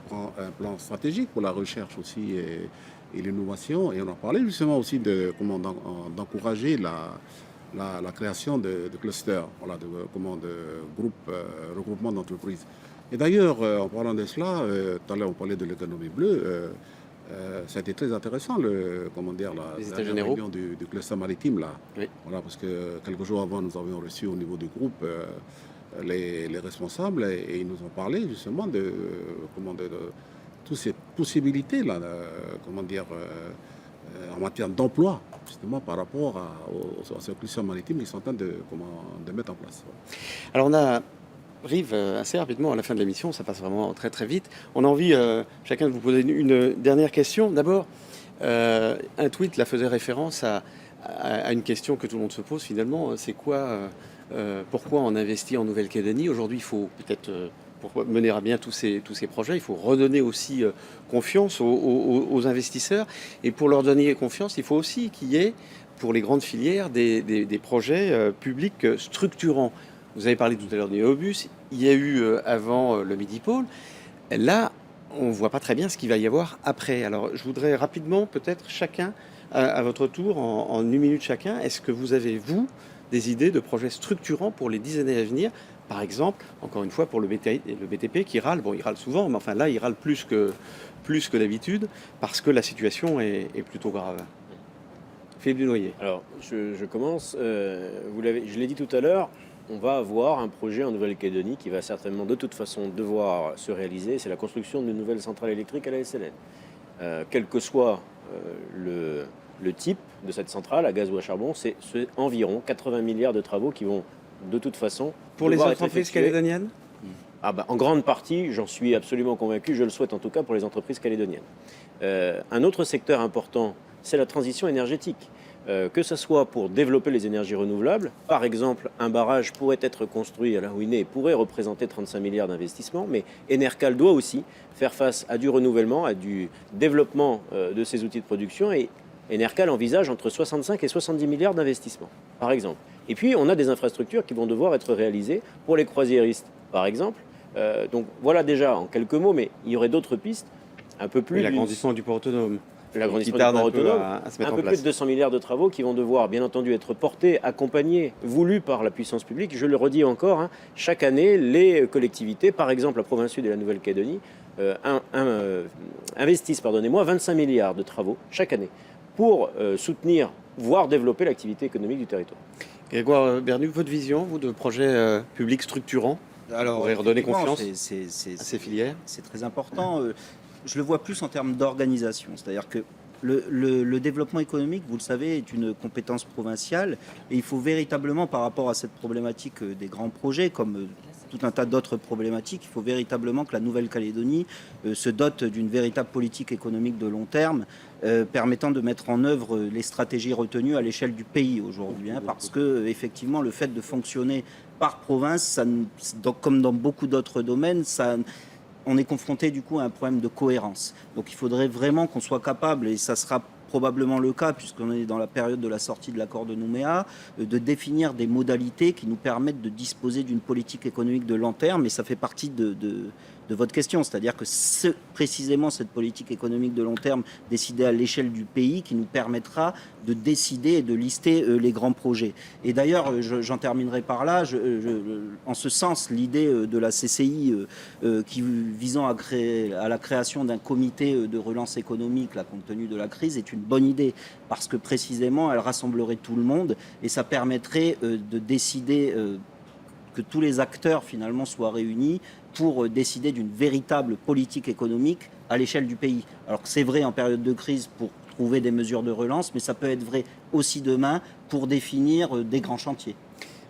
plan stratégique pour la recherche aussi et l'innovation. Et on a parlé justement aussi d'encourager la création de clusters, de groupes, regroupements d'entreprises. Et d'ailleurs, en parlant de cela, tout à l'heure, on parlait de l'économie bleue. ça a été très intéressant, Les États la généraux. réunion du cluster maritime, là. Oui. Voilà, parce que quelques jours avant, nous avions reçu au niveau du groupe les responsables et ils nous ont parlé justement de toutes ces possibilités là, en matière d'emploi, justement par rapport à ce cluster maritime qu'ils sont en train de mettre en place. Alors on arrive assez rapidement à la fin de l'émission, ça passe vraiment très très vite. On a envie, chacun, de vous poser une dernière question. D'abord, un tweet là faisait référence à une question que tout le monde se pose finalement, c'est pourquoi on investit en Nouvelle-Calédonie? Aujourd'hui, il faut peut-être, pour mener à bien tous ces projets, il faut redonner aussi confiance aux investisseurs. Et pour leur donner confiance, il faut aussi qu'il y ait, pour les grandes filières, des projets publics structurants. Vous avez parlé tout à l'heure des Néobus, il y a eu avant le Midi-Pôle. Là, on ne voit pas très bien ce qu'il va y avoir après. Alors, je voudrais rapidement, peut-être chacun, à votre tour, en 1 minute chacun, est-ce que vous avez, vous, des idées de projets structurants pour les 10 années à venir? Par exemple, encore une fois, pour le BTP qui râle, bon, il râle souvent, mais enfin là, il râle plus que d'habitude, parce que la situation est plutôt grave. Philippe Dunoyer. Alors, je commence. Je l'ai dit tout à l'heure, on va avoir un projet en Nouvelle-Calédonie qui va certainement de toute façon devoir se réaliser. C'est la construction d'une nouvelle centrale électrique à la SLN. Quel que soit le type de cette centrale, à gaz ou à charbon, c'est environ 80 milliards de travaux qui vont de toute façon... Pour les devoir être entreprises effectués. calédoniennes? En grande partie, j'en suis absolument convaincu, je le souhaite en tout cas pour les entreprises calédoniennes. Un autre secteur important, c'est la transition énergétique. Que ce soit pour développer les énergies renouvelables, par exemple, un barrage pourrait être construit à la Rouiné et pourrait représenter 35 milliards d'investissements, mais Enercal doit aussi faire face à du renouvellement, à du développement de ses outils de production, et Enercal envisage entre 65 et 70 milliards d'investissements, par exemple. Et puis, on a des infrastructures qui vont devoir être réalisées pour les croisiéristes, par exemple. Donc voilà déjà en quelques mots, mais il y aurait d'autres pistes un peu plus... Et l'agrandissement du port autonome. L'agrandissement qui tarde du port un peu autonome, à se mettre un en peu place. plus de 200 milliards de travaux qui vont devoir, bien entendu, être portés, accompagnés, voulus par la puissance publique. Je le redis encore, chaque année, les collectivités, par exemple la province sud et la Nouvelle-Calédonie, investissent 25 milliards de travaux chaque année pour soutenir, voire développer l'activité économique du territoire. Grégoire Bernu, votre vision, vous, de projets publics structurants Alors, pour redonner effectivement, confiance à c'est ces filières? C'est très important. Je le vois plus en termes d'organisation. C'est-à-dire que le développement économique, vous le savez, est une compétence provinciale. Et il faut véritablement, par rapport à cette problématique des grands projets, comme tout un tas d'autres problématiques, il faut véritablement que la Nouvelle-Calédonie se dote d'une véritable politique économique de long terme, permettant de mettre en œuvre les stratégies retenues à l'échelle du pays aujourd'hui. Parce que, effectivement, le fait de fonctionner par province, comme dans beaucoup d'autres domaines, on est confronté du coup à un problème de cohérence. Donc il faudrait vraiment qu'on soit capable, et ça sera probablement le cas puisqu'on est dans la période de la sortie de l'accord de Nouméa, de définir des modalités qui nous permettent de disposer d'une politique économique de long terme, et ça fait partie de votre question, c'est-à-dire que c'est précisément cette politique économique de long terme décidée à l'échelle du pays qui nous permettra de décider et de lister les grands projets. Et d'ailleurs, j'en terminerai par là, en ce sens, l'idée de la CCI visant à la création d'un comité de relance économique, là, compte tenu de la crise, est une bonne idée, parce que précisément, elle rassemblerait tout le monde et ça permettrait de décider que tous les acteurs finalement soient réunis pour décider d'une véritable politique économique à l'échelle du pays. Alors que c'est vrai en période de crise pour trouver des mesures de relance, mais ça peut être vrai aussi demain pour définir des grands chantiers.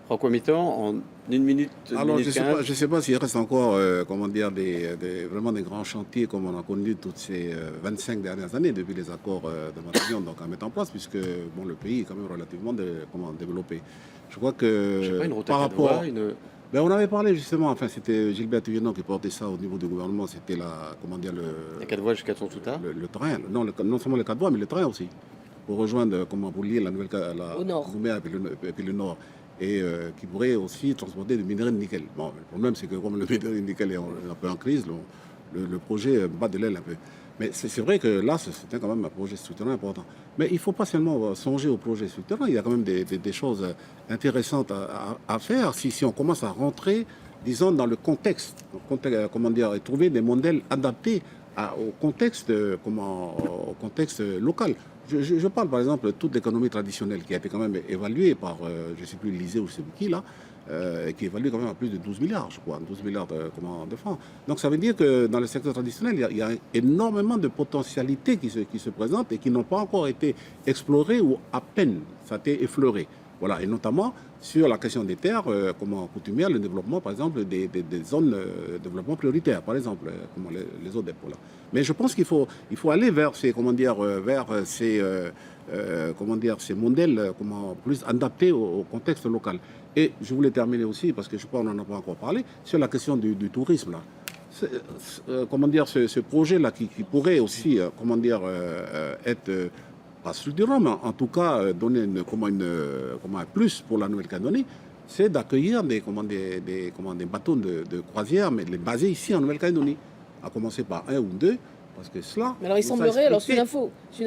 Franco Mitterrand, en 1 minute, Alors, je 15. ne sais pas s'il reste encore vraiment des grands chantiers comme on a connu toutes ces 25 dernières années depuis les accords de Matignon donc à mettre en place, puisque le pays est quand même relativement développé. Je crois que Je sais pas, une par rapport... rotation de voie, on avait parlé justement, c'était Gilbert Tuyénon qui portait ça au niveau du gouvernement, c'était les 4 voies jusqu'à Tontouta. le train, non seulement les 4 voies, mais le train aussi, pour rejoindre, pour lier la Au nord. Nouméa et puis le nord, et qui pourrait aussi transporter du minerai de nickel. Bon, le problème, c'est que comme le minerai de nickel est un peu en crise, le projet bat de l'aile un peu. Mais c'est vrai que là, c'était quand même un projet structurant important. Mais il ne faut pas seulement songer au projet structurant, il y a quand même des choses intéressantes à faire si on commence à rentrer, disons, dans le contexte, et trouver des modèles adaptés au contexte, au contexte local. Je parle par exemple de toute l'économie traditionnelle qui a été quand même évaluée par, je ne sais plus, l'Élysée ou je ne sais plus qui là, qui est évaluée quand même à plus de 12 milliards, je crois, 12 milliards de francs. Donc ça veut dire que dans le secteur traditionnel, il y a énormément de potentialités qui se présentent et qui n'ont pas encore été explorées ou à peine ça a été effleuré. Voilà, et notamment sur la question des terres, coutumières, le développement, par exemple, des zones de développement prioritaires, par exemple, comme les autres dépôts là. Mais je pense qu'il faut aller vers ces, ces modèles plus adaptés au contexte local. Et je voulais terminer aussi, parce que je crois qu'on n'en a pas encore parlé, sur la question du tourisme là. Ce projet-là qui pourrait aussi, être pas structurant, mais en tout cas donner un plus pour la Nouvelle-Calédonie, c'est d'accueillir des bateaux de croisière, mais les baser ici en Nouvelle-Calédonie, à commencer par 1 ou 2, parce que cela... Mais alors il semblerait, alors c'est une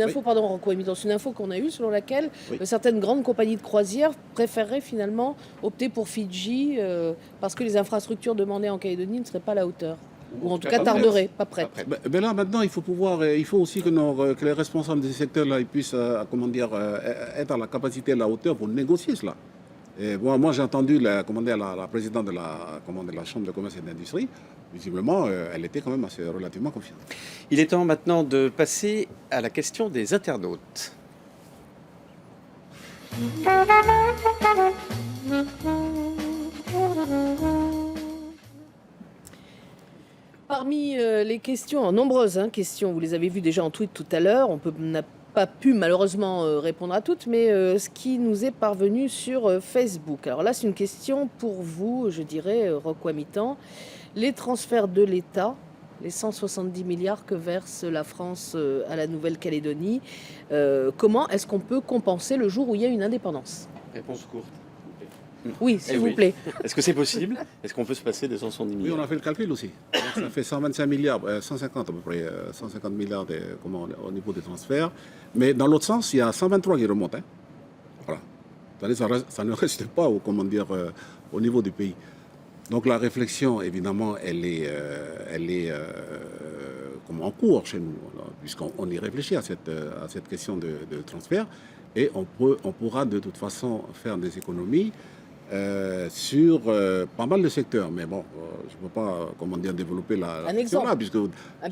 info, pardon, Rocco Émidan, c'est une info qu'on a eue selon laquelle certaines grandes compagnies de croisière préféreraient finalement opter pour Fidji parce que les infrastructures demandées en Calédonie ne seraient pas à la hauteur. Ou en tout cas tarderaient, pas prêtes. Mais là maintenant, il faut aussi que les responsables de ces secteurs-là puissent être à la capacité, à la hauteur pour négocier cela. Et moi j'ai entendu la présidente de la Chambre de commerce et d'industrie. Visiblement, elle était quand même relativement confiante. Il est temps maintenant de passer à la question des internautes. Parmi les questions, nombreuses questions, vous les avez vues déjà en tweet tout à l'heure, on n'a pas pu malheureusement répondre à toutes, mais ce qui nous est parvenu sur Facebook. Alors là, c'est une question pour vous, je dirais, Rocco Amitan. Les transferts de l'État, les 170 milliards que verse la France à la Nouvelle-Calédonie, comment est-ce qu'on peut compenser le jour où il y a une indépendance ? Réponse courte. Oui, s'il vous plaît. Est-ce que c'est possible ? Est-ce qu'on peut se passer des 170 milliards ? Oui, on a fait le calcul aussi. Donc, ça fait 125 milliards, 150 à peu près, 150 milliards au niveau des transferts. Mais dans l'autre sens, il y a 123 qui remontent. Voilà. Ça ne reste pas au niveau du pays. Donc la réflexion, évidemment, elle est en cours chez nous, puisqu'on y réfléchit à cette question de transfert. Et on pourra de toute façon faire des économies sur pas mal de secteurs. Mais bon, je ne peux pas développer la question là, puisque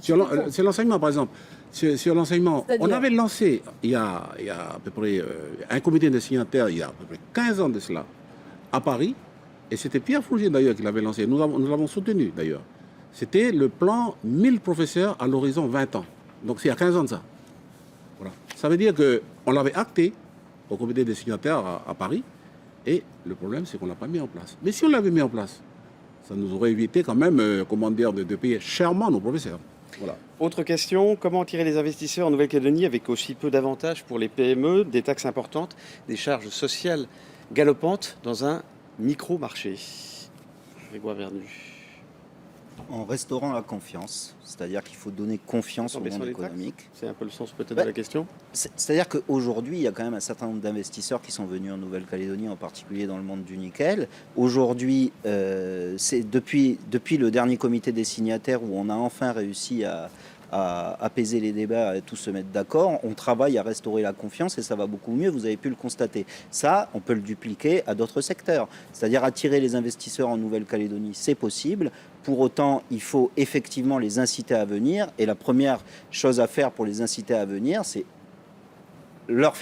c'est l'enseignement, par exemple. Sur l'enseignement, on avait lancé, il y a à peu près un comité de signataires, il y a à peu près 15 ans de cela, à Paris. Et c'était Pierre Frougier d'ailleurs qui l'avait lancé. Nous l'avons soutenu d'ailleurs. C'était le plan 1000 professeurs à l'horizon 20 ans. Donc c'est il y a 15 ans de ça. Voilà. Ça veut dire qu'on l'avait acté au comité des signataires à Paris. Et le problème, c'est qu'on ne l'a pas mis en place. Mais si on l'avait mis en place, ça nous aurait évité quand même, de payer chèrement nos professeurs. Voilà. Autre question, comment attirer les investisseurs en Nouvelle-Calédonie avec aussi peu d'avantages pour les PME, des taxes importantes, des charges sociales galopantes dans un micro-marché? Grégoire Vernu. En restaurant la confiance, c'est-à-dire qu'il faut donner confiance au monde économique. C'est un peu le sens peut-être de la question. C'est-à-dire qu'aujourd'hui, il y a quand même un certain nombre d'investisseurs qui sont venus en Nouvelle-Calédonie, en particulier dans le monde du nickel. Aujourd'hui, c'est depuis le dernier comité des signataires où on a enfin réussi à apaiser les débats et tous se mettre d'accord. On travaille à restaurer la confiance et ça va beaucoup mieux, vous avez pu le constater. Ça, on peut le dupliquer à d'autres secteurs. C'est-à-dire attirer les investisseurs en Nouvelle-Calédonie, c'est possible. Pour autant, il faut effectivement les inciter à venir. Et la première chose à faire pour les inciter à venir, c'est leur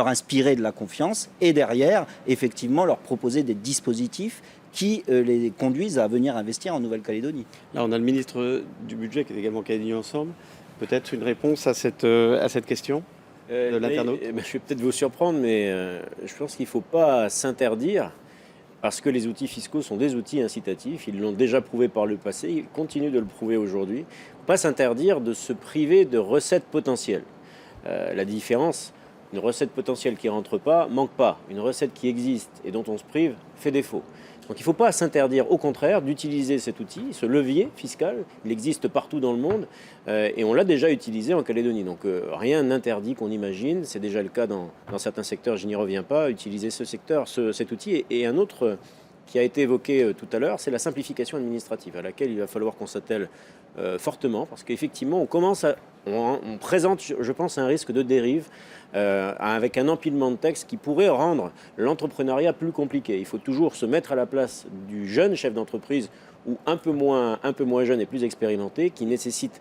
inspirer de la confiance et derrière, effectivement, leur proposer des dispositifs qui les conduisent à venir investir en Nouvelle-Calédonie. Là, on a le ministre du Budget qui est également Calédonie Ensemble. Peut-être une réponse à cette question de l'internaute. Je vais peut-être vous surprendre, mais je pense qu'il ne faut pas s'interdire, parce que les outils fiscaux sont des outils incitatifs. Ils l'ont déjà prouvé par le passé, ils continuent de le prouver aujourd'hui. Il ne faut pas s'interdire de se priver de recettes potentielles. La différence, une recette potentielle qui ne rentre pas, manque pas. Une recette qui existe et dont on se prive, fait défaut. Donc il ne faut pas s'interdire, au contraire, d'utiliser cet outil, ce levier fiscal. Il existe partout dans le monde et on l'a déjà utilisé en Calédonie. Donc rien n'interdit qu'on imagine, c'est déjà le cas dans certains secteurs, je n'y reviens pas, utiliser cet outil. Et un autre qui a été évoquée tout à l'heure, c'est la simplification administrative à laquelle il va falloir qu'on s'attelle fortement, parce qu'effectivement, on présente, je pense, un risque de dérive avec un empilement de textes qui pourrait rendre l'entrepreneuriat plus compliqué. Il faut toujours se mettre à la place du jeune chef d'entreprise ou un peu moins jeune et plus expérimenté, qui nécessite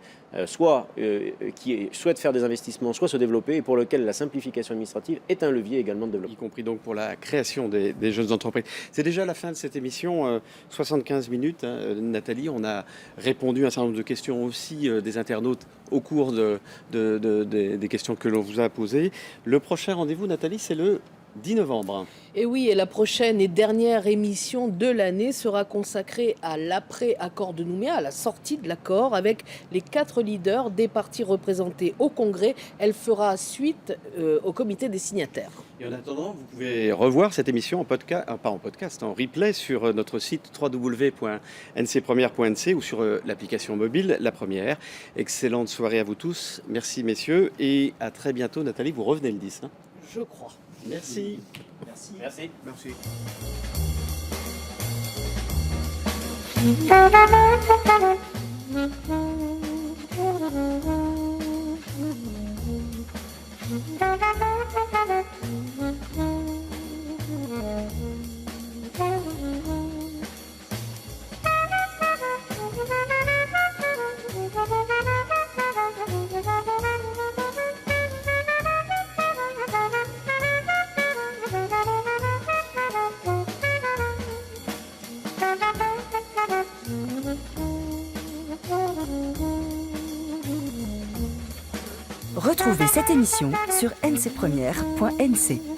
qui souhaite faire des investissements, soit se développer, et pour lequel la simplification administrative est un levier également de développement. Y compris donc pour la création des jeunes entreprises. C'est déjà la fin de cette émission, 75 minutes. Hein. Nathalie, on a répondu à un certain nombre de questions aussi des internautes au cours des questions que l'on vous a posées. Le prochain rendez-vous, Nathalie, c'est le 10 novembre. Et oui, et la prochaine et dernière émission de l'année sera consacrée à l'après-accord de Nouméa, à la sortie de l'accord, avec les 4 leaders des partis représentés au Congrès. Elle fera suite au comité des signataires. Et en attendant, vous pouvez revoir cette émission en podcast, en replay sur notre site www.ncpremière.nc ou sur l'application mobile La Première. Excellente soirée à vous tous. Merci messieurs et à très bientôt. Nathalie, vous revenez le 10. Hein. Je crois. Merci. Merci. Retrouvez cette émission sur ncpremière.nc.